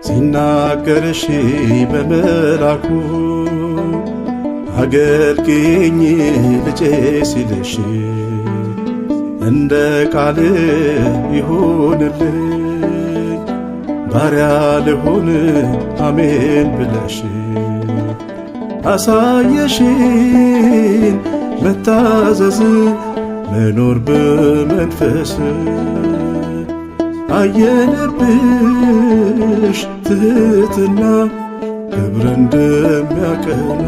ሲናገርሽ በመላኩ አገልግኝ ልጄ ሲልሽ እንደ ቃል ይሁንልኝ ባሪያ ልሁን አሜን ብለሽ አሳየሽን መታዘዝ መኖር በመንፈስ አየንብሽ ትሕትና ክብር እንደሚያቀና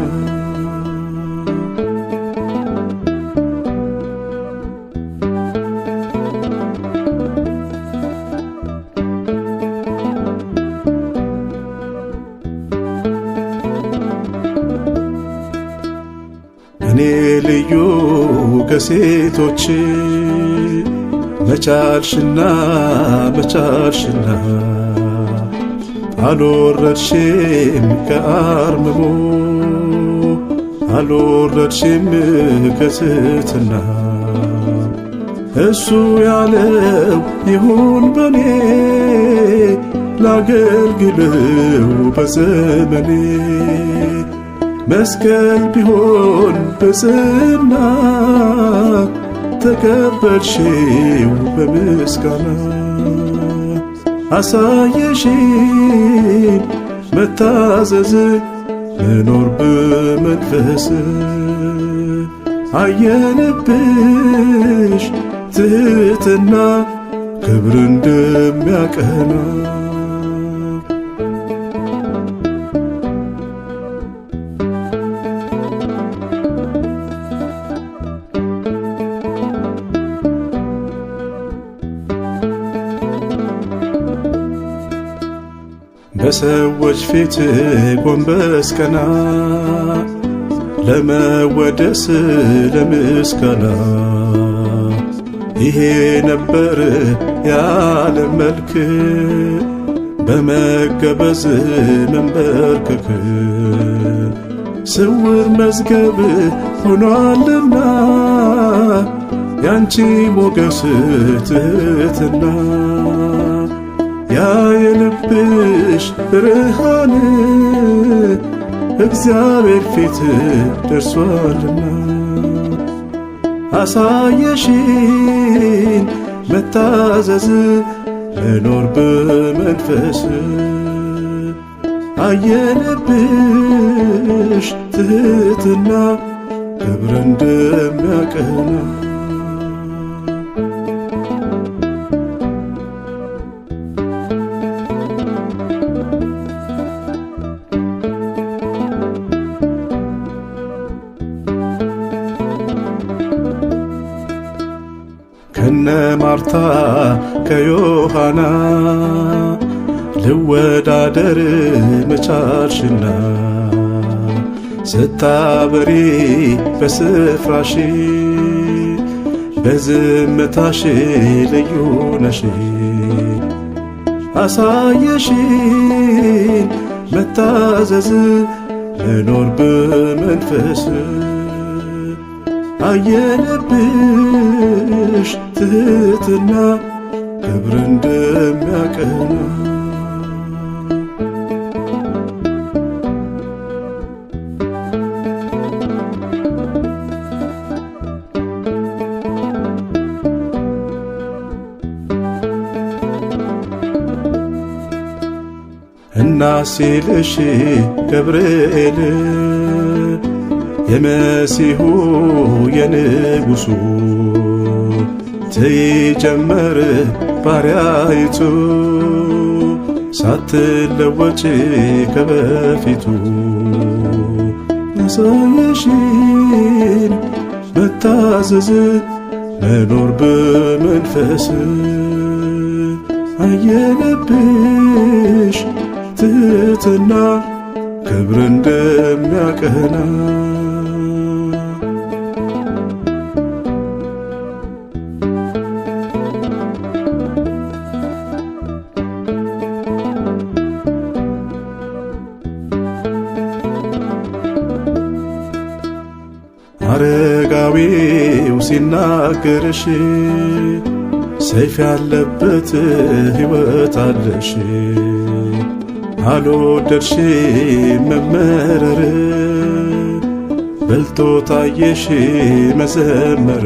እኔ ልዩ ከሴቶች መቻልሽና አልወረድሽም ከአርምሞ አልወረድሽም ከትሕትና እሱ ያለው ይሁን በኔ ላገልግለው በዘመኔ መስቀል ቢሆን በጽና ተቀበልሽው በምስጋና አሳየሽን መታዘዝ መኖር በመንፈስ አየንብሽ ትሕትና ክብር እንደሚያቀና በሰዎች ፊት ጎንበስ ቀና ለመወደስ ለምስጋና ይሄ ነበር የዓለም መልክ በመገበዝ መንበርከክ ስውር መዝገብ ሆኗልና ያንቺ ሞገስ ትሕትና ያ የልብሽ ብርሃን እግዚአብሔር ፊት ደርሷልና አሳየሽን መታዘዝ መኖር በመንፈስ አየንብሽ ትሕትና ክብር እንደሚያቀና ከነ ማርታ ከዮሐና ልወዳደር መቻልሽና ስታበሪ በስፍራሽ በዝምታሽ ልዩ ነሽ አሳየሽን መታዘዝ መኖር በመንፈስ አየንብሽ ትሕትና ክብር እንደሚያቀና እናሲልሽ ገብርኤል የመሲሁ የንጉሡ ትጀመር ባሪያይቱ ሳትለወጪ ከበፊቱ አሳየሽን መታዘዝ መኖር በመንፈስ አየንብሽ ትሕትና ክብር እንደሚያቀና አረጋዊው ሲናገርሽ ሰይፍ ያለበት ሕይወት አለሽ አልወደድሽ መመረር በልቶ ታየሽ መዘመር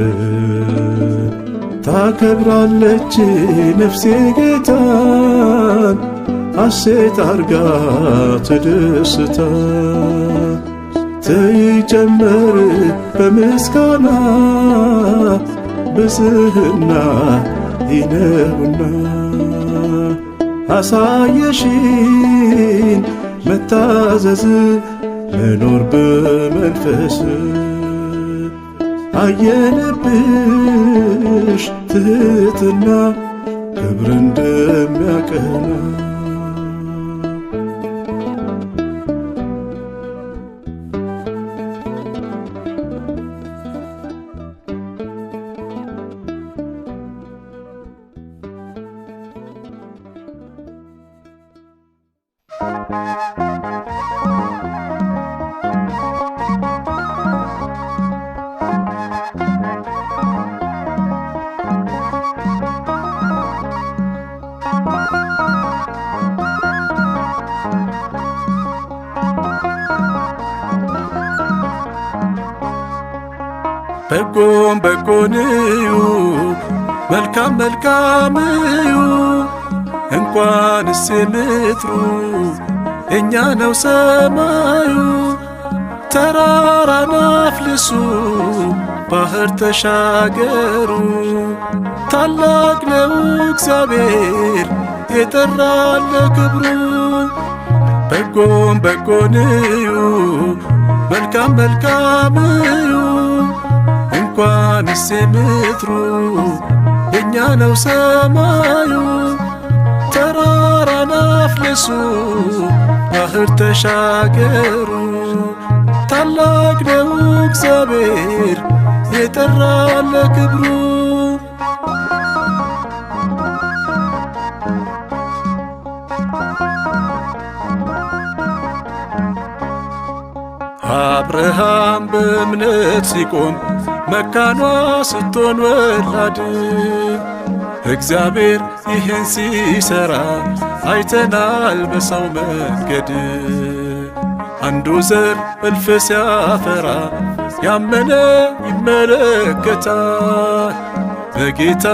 ታከብራለች ነፍሴ ጌታን ሐሴት አርጋ ተደስታ ትጀመር በምስጋና ብዝህና ይነውና አሳየሽን መታዘዝ መኖር በመንፈስ አየንብሽ ትሕትና ክብር እንደሚያቀና በጎን በጎን እዩ መልካም መልካም እዩ እንኳንስ ምድሩ የእኛ ነው ሰማዩ። ተራራን አፍልሱ ባህር ተሻገሩ። ታላቅ ነው እግዚአብሔር የጠራን ለክብሩ። በጎን በጎን እዩ መልካም መልካም እዩ። እንኳንስ ምድሩ የእኛ ነው ሰማዩ። ተራራን አፍልሱ ባህር ተሻገሩ። ታላቅ ነው እግዚአብሔር የጠራን ለክብሩ። አብርሃም በእምነት ሲቆም መካኗ ስትሆን ወላድ እግዚአብሔር ይህን ሲሰራ አይተናል በሰው መንገድ። አንዱ ዘር እልፍ ሲያፈራ ያመነ ይመለከታል። በጌታ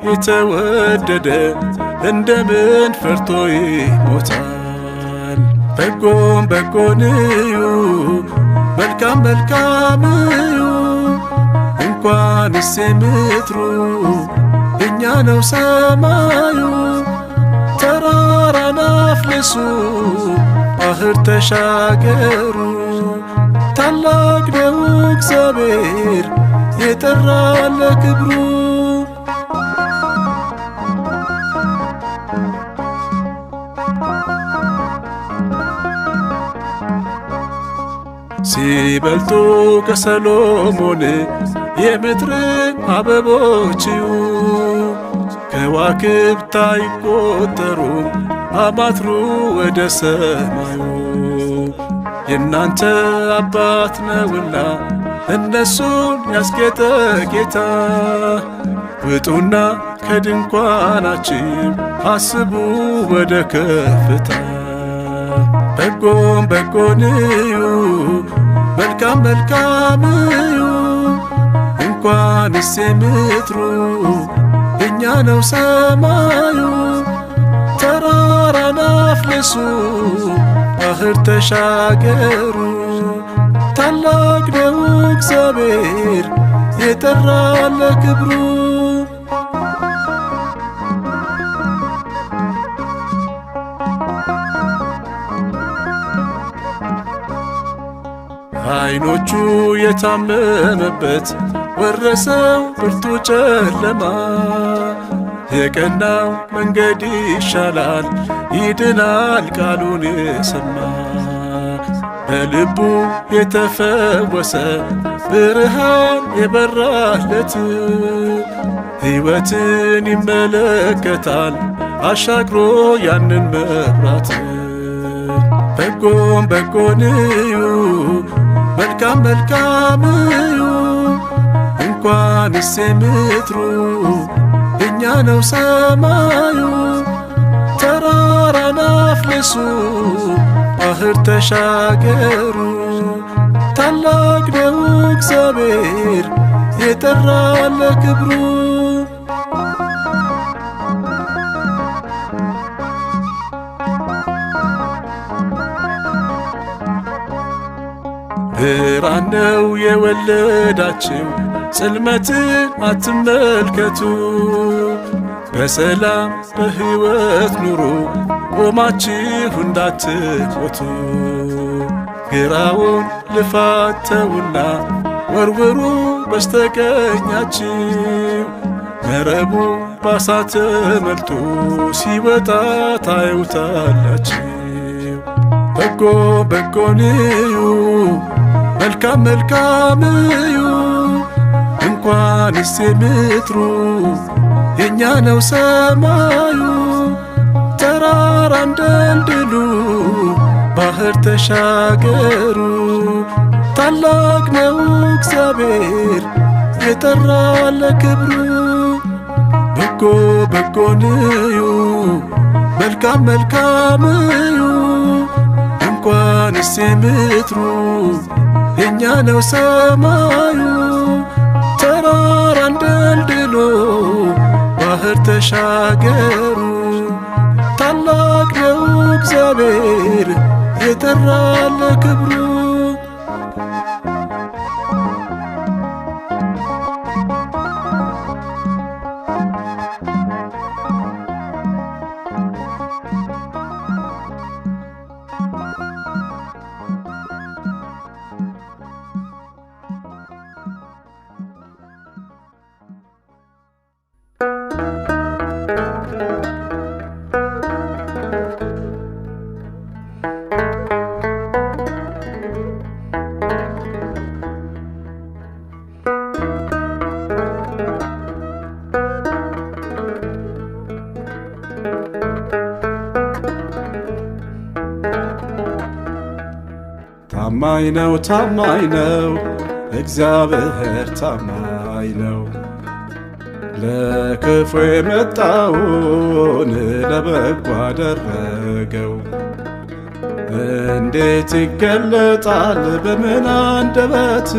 የተወደደ እንደምን ፈርቶ ይሞታል? በጎን በጎን እዩ መልካም መልካም እዩ። እንኳንስ ምድሩ የእኛ ነው ሰማዩ። ተራራን አፍልሱ ባህር ተሻገሩ። ታላቅ ነው እግዚአብሔር የጠራን ለክብሩ። ሲበልጡ ከሰሎሞን የምድር አበቦች ከዋክብት አይቆጠሩም አማትሩ ወደ ሰማዩ። የእናንተ አባት ነውና እነሱን ያስጌጠ ጌታ። ውጡና ከድንኳናችሁ አስቡ ወደ ከፍታ። በጎን በጎን እዩ መልካም መልካም እዩ። እንኳንስ ምድሩ የእኛ ነው ሰማዩ። ተራራን አፍልሱ ባህር ተሻገሩ። ታላቅ ነው እግዚአብሔር የጠራን ለክብሩ። አይኖቹ የታመመበት ወረሰው ብርቱ ጨለማ። የቀናው መንገድ ይሻላል ይድናል ቃሉን የሰማ። በልቡ የተፈወሰ ብርሃን የበራለት ሕይወትን ይመለከታል አሻግሮ ያንን መብራት። በጎን በጎን እዩ መልካም መልካም እዩ። እንኳንስ ምድሩ የእኛ ነው ሰማዩ። ተራራን አፍልሱ ባህር ተሻገሩ። ታላቅ ነው እግዚአብሔር የጠራን ለክብሩ። ብርሃን ነው የወለዳችሁ ጽልመትን አትመልከቱ። በሰላም በሕይወት ኑሩ ቆማችሁ እንዳትሞቱ። ግራውን ልፋት ተዉና ወርውሩ በስተቀኛችሁ። መረቡ ባሳ ተመልቶ ሲወጣ ታዩታላችሁ። በጎን በጎን እዩ መልካም መልካም እዩ። እንኳንስ ምድሩ የእኛ ነው ሰማዩ። ተራራን ደልድሉ ባህር ተሻገሩ። ታላቅ ነው እግዚአብሔር የጠራን ለክብሩ። በጎን በጎን እዩ መልካም መልካም እዩ። እንኳንስ ምድሩ የእኛ ነው ሰማዩ። ተራራን ደልድሎ ባህር ተሻገሩ። ታላቅ ነው እግዚአብሔር የጠራን ለክብሩ ታማኝ ነው ታማኝ ነው እግዚአብሔር ታማኝ ነው። ለክፉ የመጣውን ለበጎ አደረገው። እንዴት ይገለጣል በምን አንደበት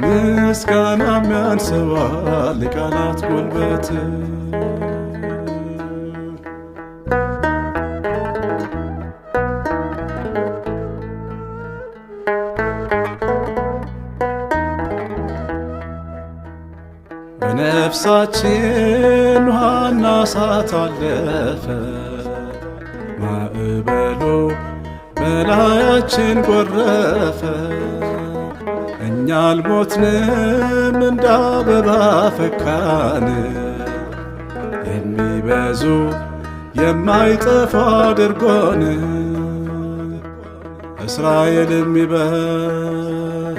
ምስጋናም ያንሰዋል የቃላት ጉልበት። በነፍሳችን ውሃና እሳት አለፈ፣ ማዕበሉ በላያችን ጎረፈ። እኛ አልሞትንም እንደ አበባ ፈካን፣ የሚበዙ የማይጠፋ አድርጎን። እስራኤል የሚበል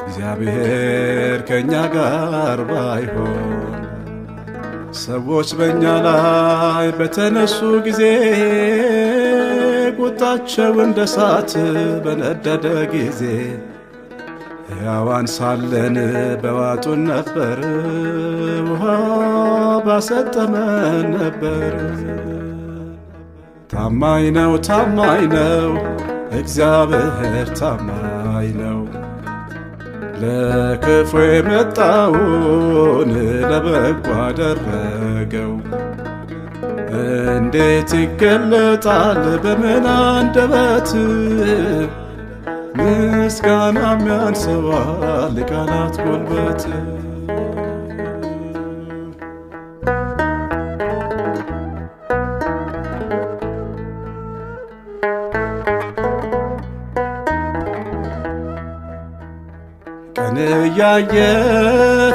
እግዚአብሔር ከእኛ ጋር ባይሆን፣ ሰዎች በእኛ ላይ በተነሱ ጊዜ ቁጣቸው እንደ እሳት በነደደ ጊዜ ሕያዋን ሳለን በዋጡን ነበር፣ ውሃ ባሰጠመን ነበር። ታማኝ ነው ታማኝ ነው እግዚአብሔር ታማኝ ነው። ለክፉ የመጣውን ለበጎ አደረገው። እንዴት ይገለጣል በምን አንደበት ምስጋናም ያንሰዋል የቃላት ጉልበት። ቀን እያየ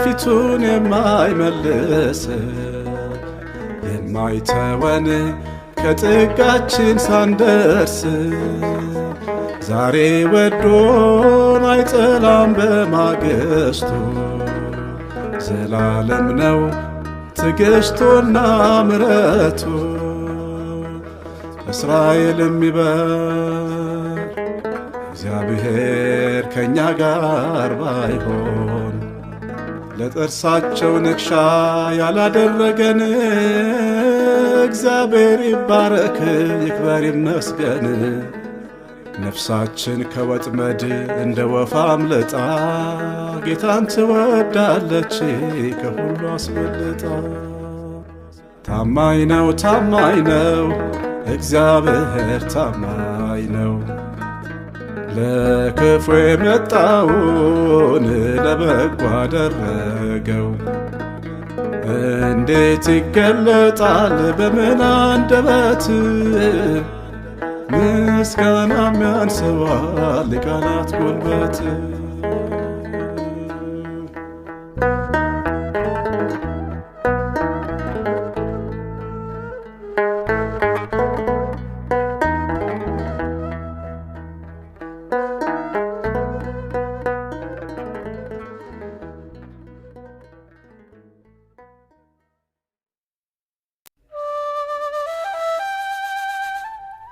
ፊቱን የማይመልስ የማይተወን ከጥጋችን ሳንደርስ፣ ዛሬ ወዶን አይጠላም በማግስቱ። ዘላለም ነው ትዕግሥቱና ምሕረቱ። እስራኤል የሚበል እግዚአብሔር ከእኛ ጋር ባይሆን፣ ለጥርሳቸው ንክሻ ያላደረገን እግዚአብሔር ይባረክ ይክበር ይመስገን። ነፍሳችን ከወጥመድ እንደ ወፍ አምልጣ ጌታን ትወዳለች ከሁሉ አስበልጣ። ታማኝ ነው ታማኝ ነው እግዚአብሔር ታማኝ ነው። ለክፉ የመጣውን ለበጎ አደረገው። እንዴት ይገለጣል በምን አንደበት ምስጋናም ያንሰዋል የቃላት ጉልበት።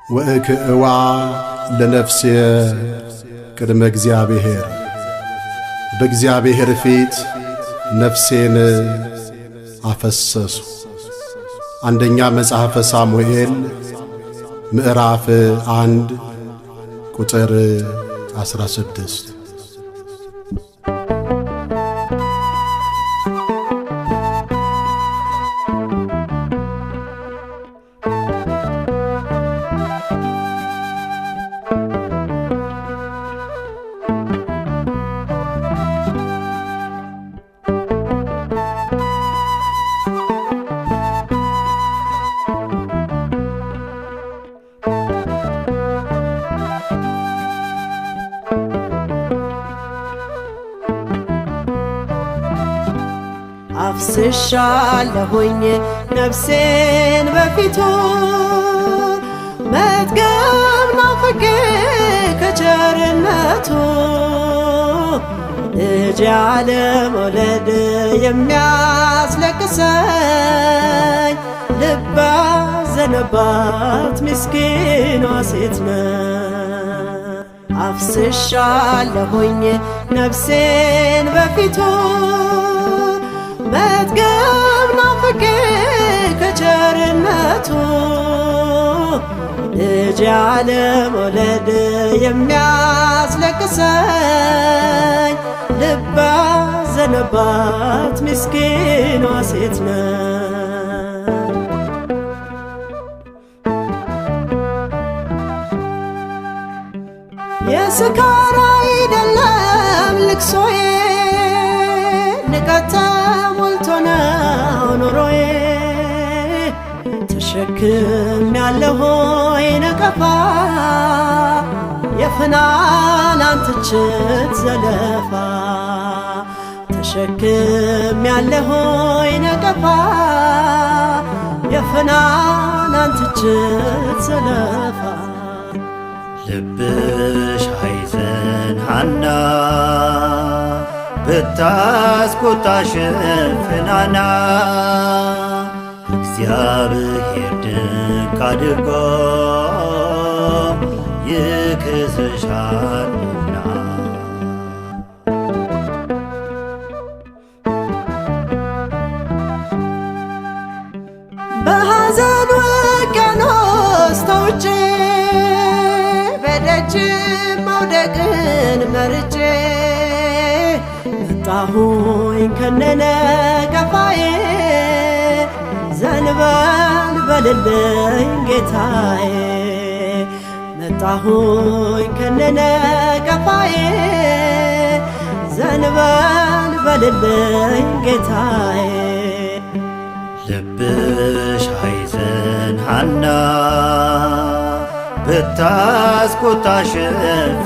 ወእክዕዋ ለነፍሴ ቅድመ እግዚአብሔር፣ በእግዚአብሔር ፊት ነፍሴን አፈሰሱ። አንደኛ መጽሐፈ ሳሙኤል ምዕራፍ 1 ቁጥር 16። አፍስሻለሁኝ ነፍሴን በፊቱ መጥገብ ናፍቄ ከቸርነቱ ልጅ ያለመውለድ የሚያስለቅሰኝ ልብ ያዘነባት ምስኪኗ ሴት ነኝ። አፍስሻለሁኝ ነፍሴን በፊቱ መጥገብ ናፍቄ ከቸርነቱ ልጅ ያለመውለድ የሚያስለቅሰኝ ልብ ያዘነባት ምስኪኗ ሴት ነኝ። የስካር አይደለም ልቅሶዬ ንቀት ተሞልቶ ነው ኑሮዬ ተሸክሜያለሁኝ ነቀፋ የፍናናን ትችት ዘለፋ ተሸክሜያለሁኝ ነቀፋ የፍናናን ትችት ዘለፋ ልብሽ ሐዘን ሐና ብታስቆጣሽ ፍናና እግዚአብሔር ድንቅ አድርጎ ይክስሻልና በሐዘን ውቅያኖስ ተውጬ በደጅ መውደቅን መርጬ መጣሁኝ ከነነቀፋዬ ዘንበል በልልኝ ጌታዬ መጣሁኝ ከነነቀፋዬ ዘንበል በልልኝ ጌታዬ ልብሽ ሐዘን ሐና ብታስቆጣሽ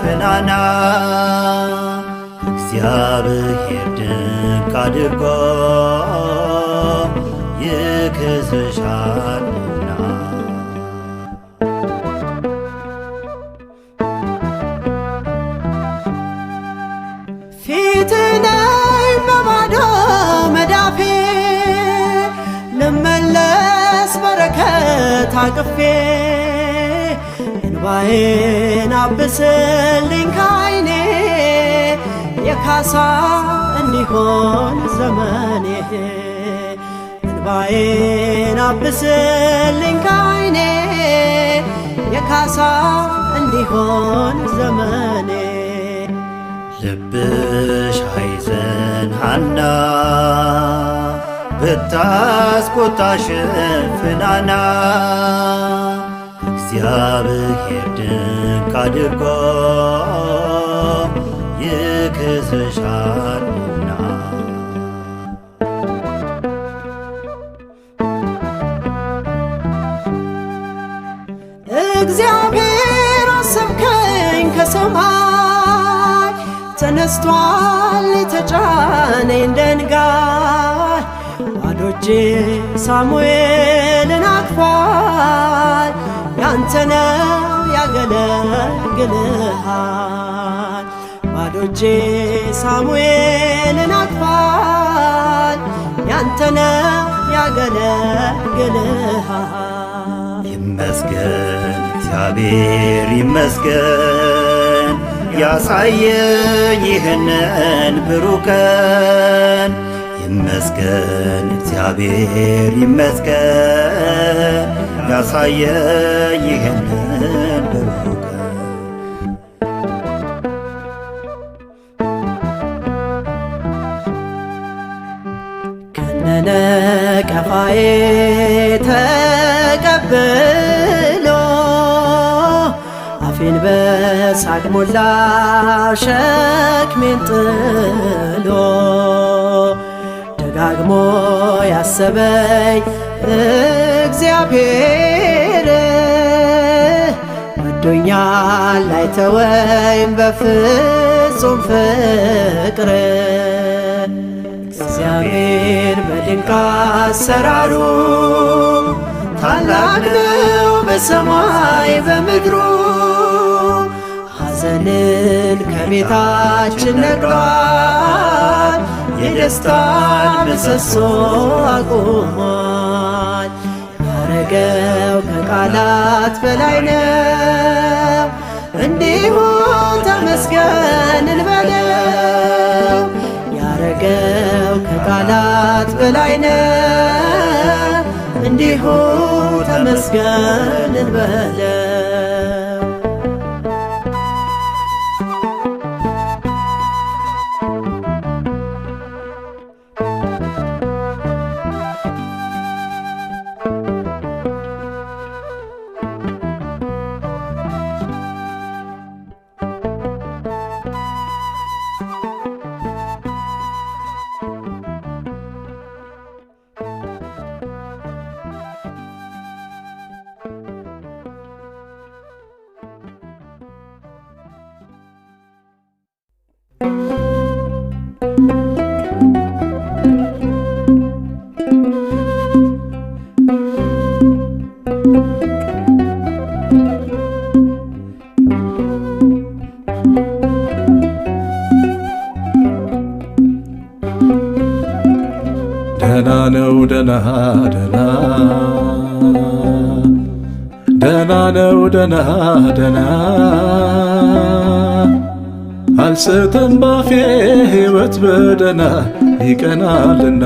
ፍናና እግዚአብሔር ድንቅ አድርጎ ይክስሻልና ፊትነኝ በባዶ መዳፌ ልመለስ በረከት አቅፌ እንባዬን አብስልኝ ካይኔ የካሳ እንዲሆን ዘመኔ እንባዬን አብስልኝ ካይኔ የካሳ እንዲሆን ዘመኔ ልብሽ ሐዘን ሐና ብታስቆጣሽ ፍናና እግዚአብሔር ድንቅ አድርጎ ይክስሻልና እግዚአብሔር አሰብከኝ ከሰማይ ተነስቷል የተጫነኝ ደንጋይ ባዶ እጄ ሳሙኤልን አቅፏል ያንተ ነው ያገለግልሃል ባዶ እጄ ሳሙኤልን አቅፏል ያንተ ነው ያገለግልሃል ይመስገን እግዚአብሔር ይመስገን ያሳየኝ ይህንን ብሩህ ቀን ይመስገን እግዚአብሔር ይመስገን ያሳየኝ ይህንን ብሩህ ቀን ከነነቀፋዬ ተቀብሎ አፌን በሳቅ ሞላ ሸክሜን ጥሎ ደጋግሞ ያሰበኝ እግዚአብሔር ወዶኛል አይተወኝ በፍጹም ፍቅር እግዚአብሔር በድንቅ አሰራሩ ታላቅ ነው በሰማይ በምድሩ። ሐዘንን ከቤታችን ነቅሏል፣ የደስታን ምሰሶ አቁሟል። ያረገው ከቃላት በላይ ነው፣ እንዲሁ ተመስገን እንበለው። ያረገው ከቃላት በላይ ነው፣ እንዲሁ ተመስገን እንበለው። ደህና ነው ደህና ደህና ደህና ነው ደህና ደህና አልስትም ባፌ ሕይወት በደህና ይቀናልና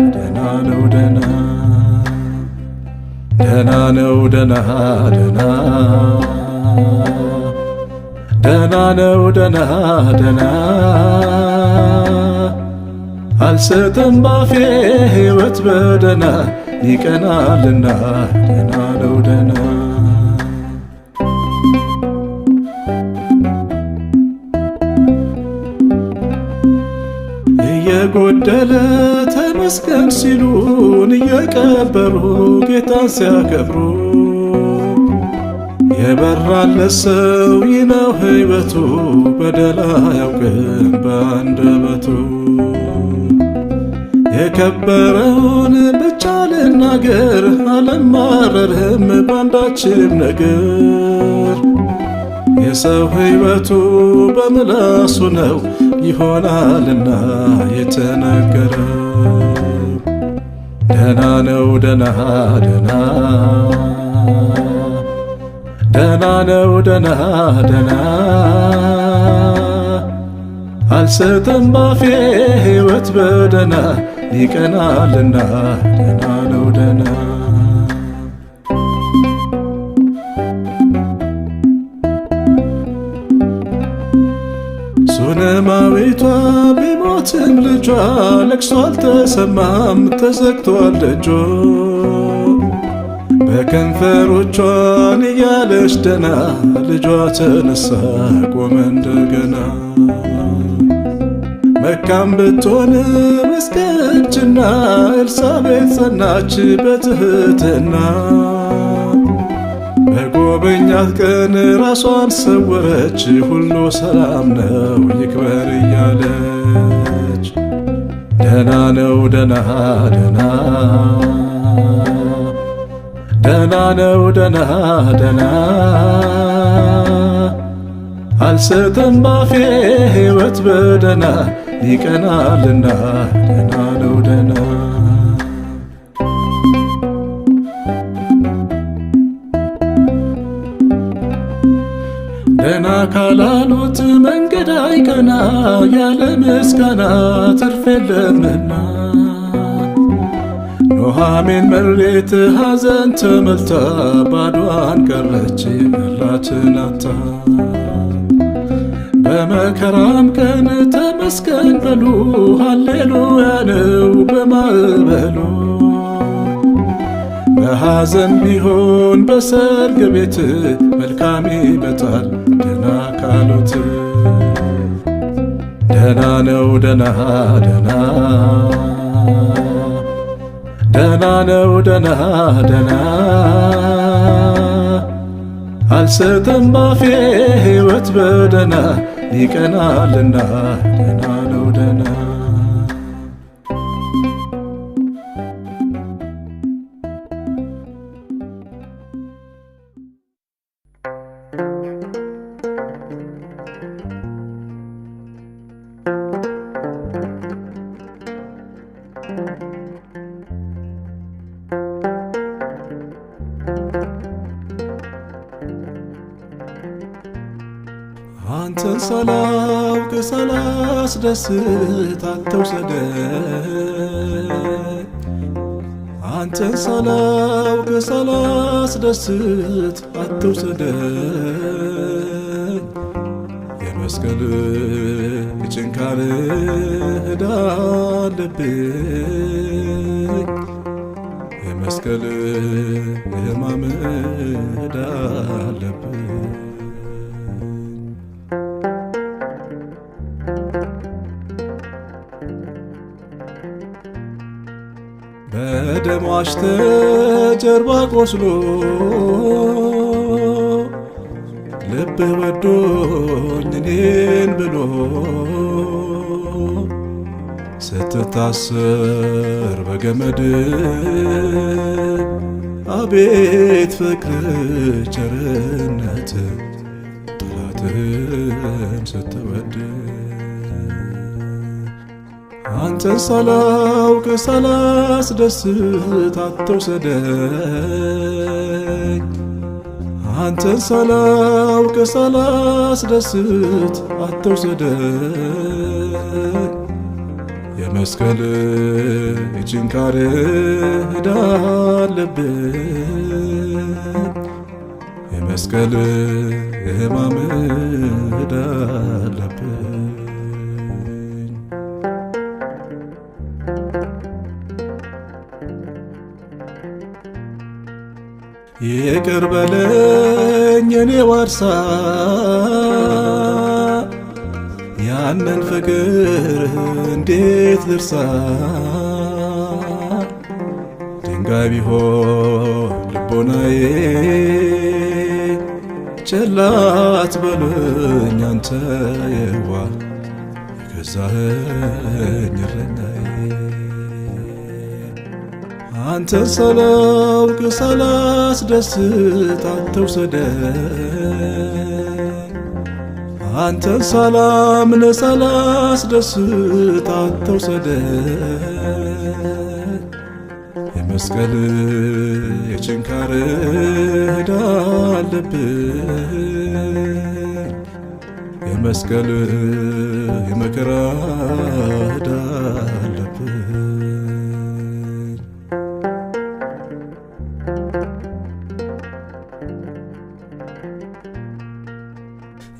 ደህና ነው ደህና ደህና ነው ደህና ደህና ደህና ነው ደህና ደህና አልስትም ባፌ ሕይወት በደህና ይቀናልና ደህና ነው ደህና እየጎደለ ተመስገን ሲሉን እየቀበሩ ጌታን ሲያከብሩ የበራለት ሰው ይህ ነው ሕይወቱ በደል አያውቅም በአንደበቱ። የከበረውን ብቻ ልናገር አልማረርም ባንዳችም ነገር። የሰው ሕይወቱ በምላሱ ነው ይሆናልና የተነገረው። ደህና ነው ደህና ደህና ደህና ነው ደህና ደህና አልስትም ባፌ ሕይወት በደህና ይቀናልና ደህና ነው ደህና ሱነማዊቷ ቢሞትም ልጇ ለቅሶ አልተሰማም ተዘግቷል ደጇ። በከንፈሮቿን እያለች ደና ልጇ ተነሳ ቆመ እንደገና። መካም ብትሆን መስገድችና ኤልሳቤጥ ጸናች በትሕትና። በጎበኛት ቀን ራሷን ሰወረች ሁሉ ሰላም ነው ይክበር እያለች። ደህና ነው ደህና ደህና ደህና ነው ደህና ደህና አልስትም ባፌ ሕይወት በደህና ይቀናልና ደህና ነው ደህና ደህና ካላሉት መንገድ አይቀና ያለ ምስጋና ትርፍ የለምና። ኑኃሚን መሬት ሐዘን ተመልታ ባዶዋን ቀረች ያላትን አጥታ። በመከራም ቀን ተመስገን በሉ ሃሌሉያ ነው በማዕበሉ። በሐዘን ቢሆን በሰርግ ቤት መልካም ይመጣል ደህና ካሉት። ደህና ነው ደህና ደህና ደህና ነው ደህና ደህና አልስትም ባፌ ሕይወት በደህና ይቀናልና ደህና ነው ደህና አንተን ሳላውቅ ሳላስደስት አትውሰደኝ። አንተን ሳላውቅ ሳላስደስት አትውሰደኝ። የመስቀል ጭንካር ዕዳ አለብኝ። የመስቀል ሕማም ዕዳ አለብኝ። በደም ዋሽተህ ጀርባ ቆስሎ ልብህ ወዶኝ እኔን ብሎ ስትታሰር በገመድ አቤት ፍቅር ቸርነት ጠላትህን ስትወድ አንተን ሳላውቅ ሳላስደስት አትውሰደኝ። አንተን ሳላውቅ ሳላስደስት አትውሰደኝ። የመስቀል ጭንካር ዕዳ አለብኝ። የመስቀል ሕማም ዕዳ አለብኝ። ይቅር በለኝ የኔ ዋርሳ ያንን ፍቅር እንዴት ልርሳ? ድንጋይ ቢሆን ልቦናዬ ቸል አትበለኝ አንተ የዋህ የገዛኸኝ እረኛዬ። አንተን ሳላውቅ ሳላስደስት አትውሰደኝ። አንተን ሳላምን ሳላስደስት አትውሰደኝ። የመስቀል የጭንካር ዕዳ አለብኝ። የመስቀል የመከራ ዕዳ አለብኝ።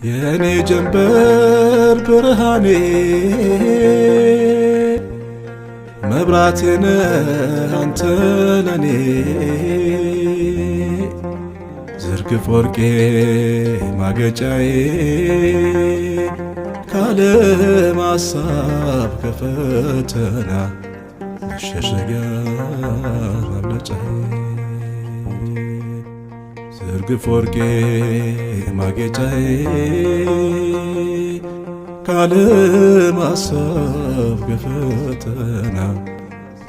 የኔ ጀንበር ብርሃኔ መብራቴ ነህ አንተ ለኔ። ዝርግፍ ወርቄ ማገጫዬ ከዓለም ሐሳብ ከፈተና መሸሸጊያ ማምለጫዬ። ዝርግፍ ወርቄ ማጌጫዬ ከዓለም ሐሳብ ከፈተና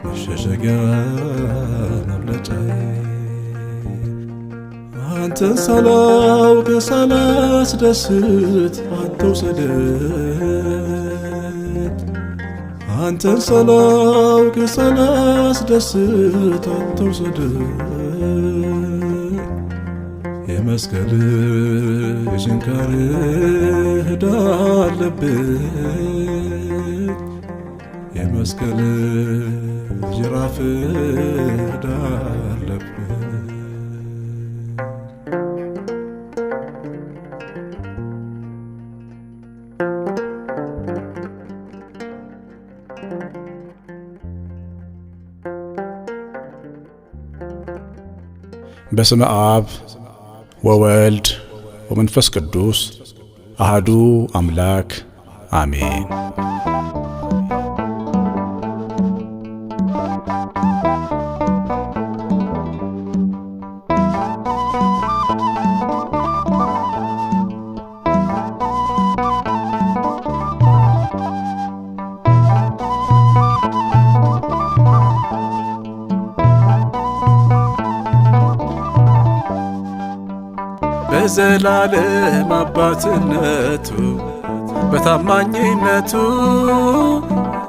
መሸሸጊያ ማምለጫዬ። አንተን ሳላውቅ ሳላስደስት አትውሰደኝ። አንተን ሳላውቅ ሳላስደስት አትውሰደኝ። የመስቀል የጭንካር ዕዳ አለብኝ። የመስቀል ጅራፍ ዕዳ አለብኝ። በስመ አብ ወወልድ ወመንፈስ ቅዱስ አሃዱ አምላክ አሜን። በዘላለም አባትነቱ በታማኝነቱ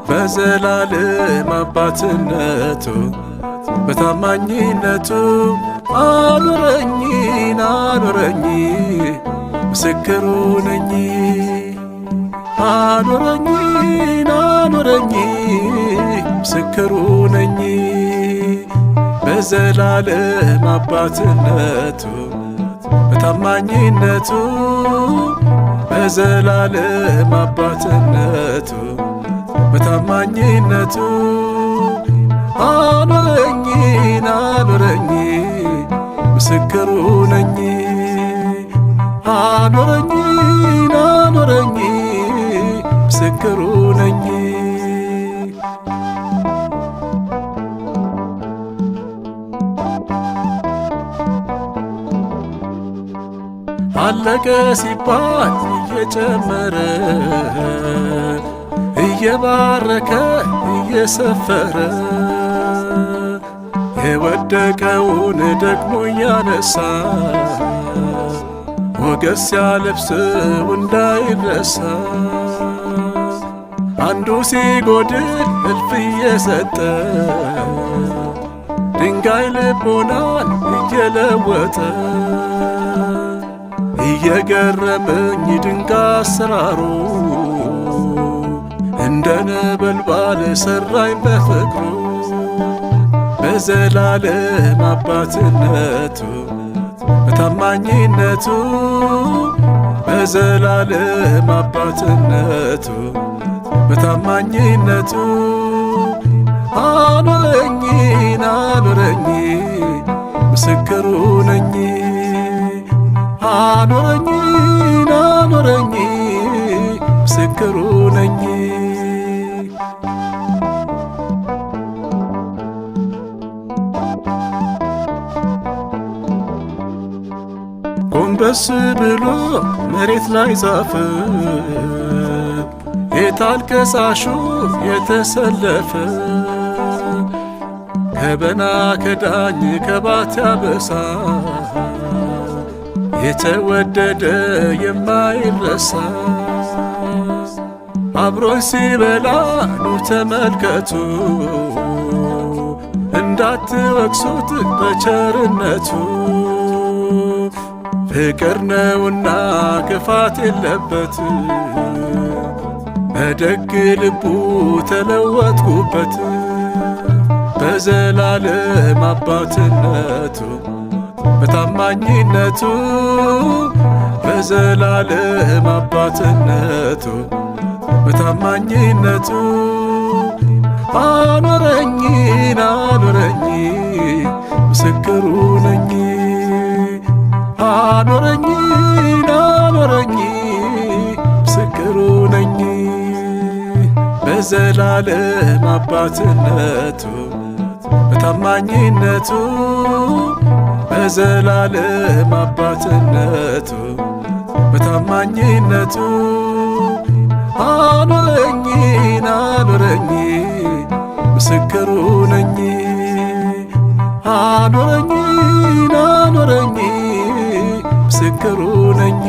በዘላለም አባትነቱ በታማኝነቱ አኑረኝ አኑረኝ ምስክሩ ነኝ አኑረኝ አኑረኝ ምስክሩ ነኝ በዘላለም አባትነቱ በታማኝነቱ በዘላለም አባትነቱ በታማኝነቱ አኑረኝ አኑረኝ ምስክሩ ነኝ አኑረኝ አኑረኝ ምስክሩ ነኝ አለቀ ሲባል እየጨመረ እየባረከ እየሰፈረ የወደቀውን ደግሞ እያነሳ ሞገስ ሲያለብሰው እንዳይረሳ አንዱ ሲጎድል እልፍ እየሰጠ ድንጋይ ልቦናን እየለወጠ እየገረመኝ ድንቅ አሰራሩ እንደ ነበልባል ሰራኝ በፍቅሩ በዘላለም አባትነቱ በታማኝነቱ በዘላለም አባትነቱ በታማኝነቱ አኑረኝ አኑረኝ ምስክሩ ነኝ አኑረኝ አኑረኝ ምስክሩ ነኝ ጎንበስ ብሎ መሬት ላይ ጻፈ የታልከሳሹ የተሰለፈ ከበና ከዳኝ ከባት ያበሳ የተወደደ የማይረሳ አብሮኝ ሲበላ ኑ ተመልከቱ እንዳትወቅሱት በቸርነቱ ፍቅር ነውና ክፋት የለበት በደግ ልቡ ተለወጥኩበት በዘላለም አባትነቱ በታማኝነቱ በዘላለም አባትነቱ በታማኝነቱ አኑረኝ አኑረኝ ምስክሩ ነኝ አኑረኝ አኑረኝ ምስክሩ ነኝ በዘላለም አባትነቱ በታማኝነቱ በዘላለም አባትነቱ በታማኝነቱ አኑረኝ አኑረኝ ምስክሩ ነኝ አኑረኝ አኑረኝ ምስክሩ ነኝ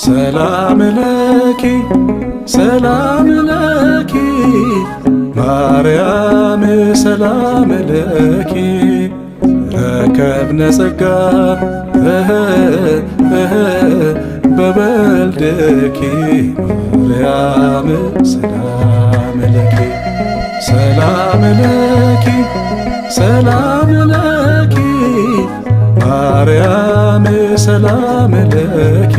ሰላም ለኪ ሰላም ለኪ ማርያም ሰላም ለኪ ረከብነ ጸጋ በወልድኪ ማርያም ሰላም ለኪ ሰላም ለኪ ሰላም ለኪ ማርያም ሰላም ለኪ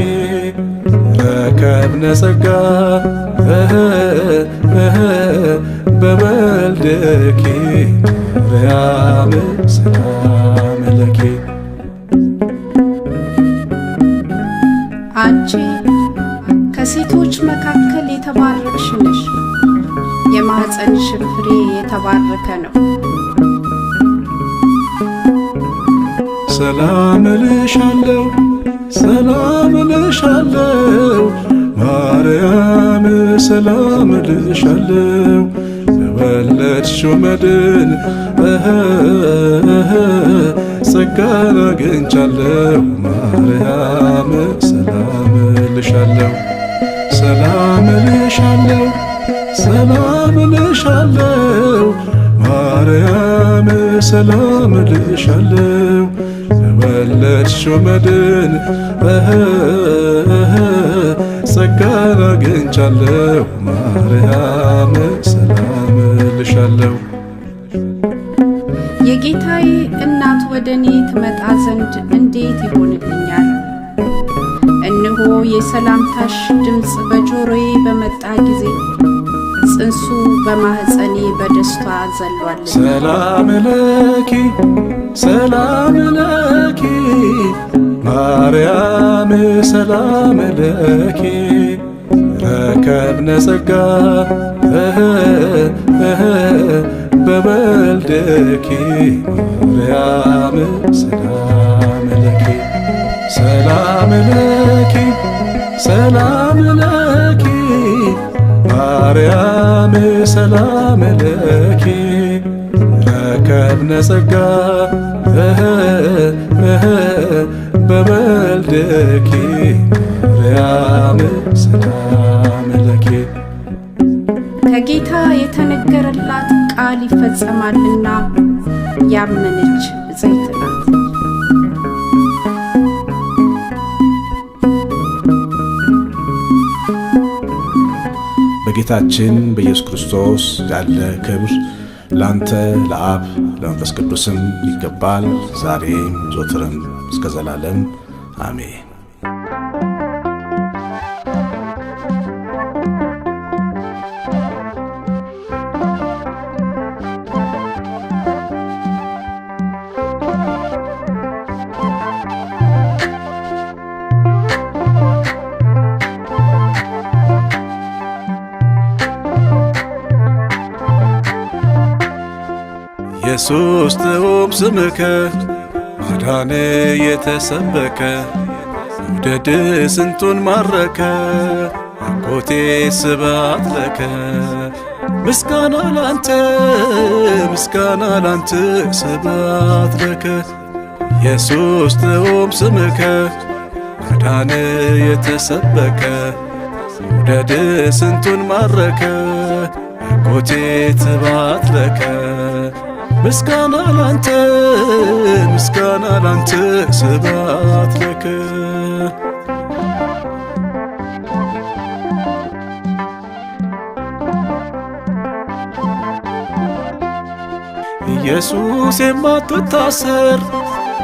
ረከብነ ጸጋ በወልድኪ ማርያም ሰላም ለኪ አንቺ ከሴቶች መካከል የተባረክሽ ነሽ፣ የማኅፀንሽ ፍሬ የተባረከ ነው። ሰላም እልሻለሁ፣ ሰላም እልሻለሁ ማርያም፣ ሰላም እልሻለሁ በወለድሽው መድን ጸጋን አግኝቻለሁ። ማርያም ሰላም እልሻለሁ፣ ሰላም እልሻለሁ፣ ሰላም እልሻለሁ ማርያም፣ ሰላም እልሻለሁ በወለድሽው መድን ጸጋን አግኝቻለሁ። ማርያም ሰላም እልሻለሁ። የጌታዬ እናት ወደ እኔ ትመጣ ዘንድ እንዴት ይሆንልኛል? እነሆ የሰላምታሽ ድምፅ በጆሮዬ በመጣ ጊዜ ጽንሱ በማኅፀኔ በደስታ ዘሏል። ሰላም ለኪ፣ ሰላም ለኪ ማርያም፣ ሰላም ለኪ ረከብነ ጸጋ በወልድኪ። ማርያም ሰላም ለኪ፣ ሰላም ለኪ፣ ሰላም ለኪ ማርያም፣ ሰላም ለኪ ረከብነ ጸጋ በወልድኪ። ማርያም ሰላም ለኪ። ከጌታ የተነገረላት ቃል ይፈጸማልና ያመነች ብፅዕት ናት። በጌታችን በኢየሱስ ክርስቶስ ያለ ክብር ላንተ ለአብ ለመንፈስ ቅዱስም ይገባል፣ ዛሬም ዘወትርም እስከ ዘላለም አሜን። ኢየሱስ ጥዑም ስምከ ማዳን የተሰበከ ውደድ ስንቱን ማረከ አጎቴ ስብሐት ለከ። ምስጋና ላንተ ምስጋና ላንተ ስብሐት ለከ። ኢየሱስ ጥዑም ስምከ ማዳን የተሰበከ ውደድ ስንቱን ማረከ አጎቴ ስብሐት ለከ። ምስጋና ላንተ ምስጋና ላንተ ስብሐት ለከ። ኢየሱስ የማትታሰር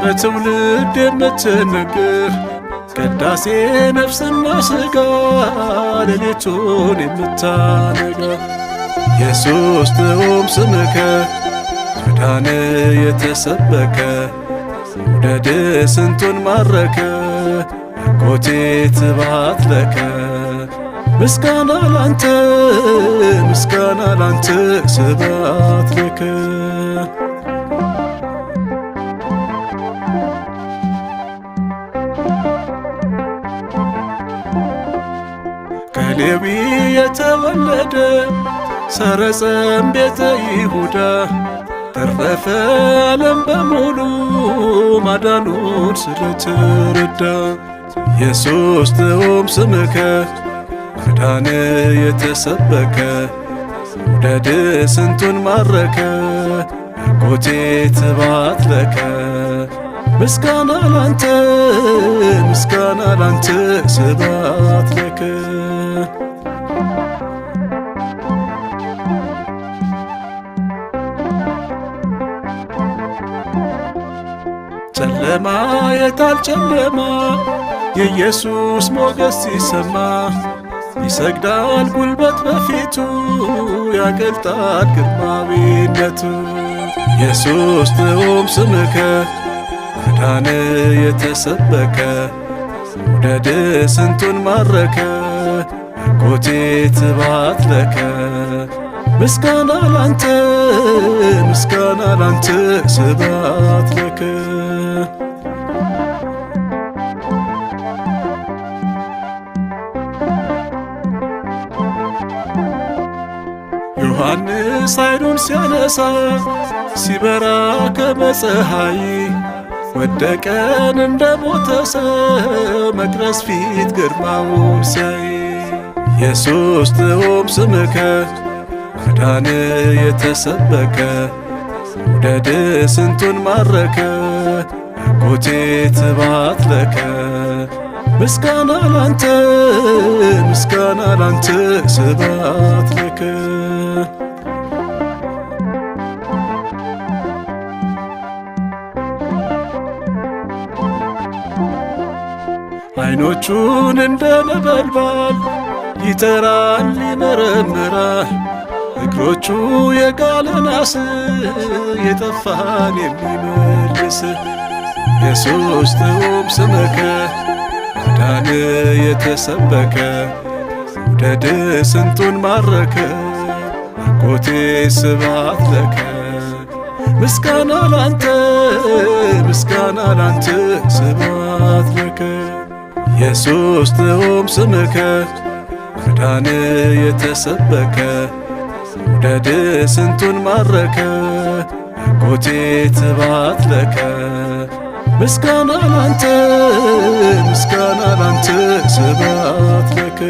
በትውልድ የምትነግር ቅዳሴ ነፍስና ሥጋ ሌሊቱን የምታነጋ ኢየሱስ ጥዑም ስምከ ማዳን የተሰበከ ውደድ ስንቱን ማረከ አጎቴ ስብሐት ለከ። ምስጋና ላንተ ምስጋና ላንተ ስብሐት ለከ። ከሌዊ የተወለደ ሰረጸም ቤተ ይሁዳ ተረፈ ዓለም በሙሉ ማዳኑን ስለተረዳ። ኢየሱስ ጥዑም ስምከ ማዳን የተሰበከ ውደድ ስንቱን ማረከ አጎቴ ስብሐት ለከ። ምስጋና ላንተ ምስጋና ላንተ ስብሐት ለከ። ጨለማ የታል ጨለማ የኢየሱስ ሞገስ ሲሰማ ይሰግዳል ጉልበት በፊቱ ያገልጣል ግርማዊነቱ። ኢየሱስ ጥዑም ስምከ ማዳን የተሰበከ ውደድ ስንቱን ማረከ አጎቴ ትባት ለከ ምስጋና ላንተ ምስጋና ላንተ ስባት ለከ ዮሐንስ አይኑን ሲያነሳ ሲበራ ከመፀሐይ ወደቀን እንደ ሞተ ሰው መቅረዝ ፊት ግርማው ሲያይ ኢየሱስ ጥዑም ስምከ ማዳን የተሰበከ ውደድ ስንቱን ማረከ አጎቴ ትባት ለከ ምስጋና ላንተ ምስጋና ላንተ ስባት ለከ አይኖቹን እንደ ነበልባል ይጠራል ይመረምራል እግሮቹ የጋለ ናስ የጠፋን የሚመልስ ኢየሱስ ጥዑም ስምከ ማዳን የተሰበከ ውደድ ስንቱን ማረከ አጎቴ ስባት ለከ ምስጋና ላንተ ምስጋና ላንተ ስባት ለከ ኢየሱስ ጥዑም ስምከ ማዳን የተሰበከ ውደድ ስንቱን ማረከ አጎቴ ትባት ለከ ምስጋና ላንተ ምስጋና ላንተ ስባት ለከ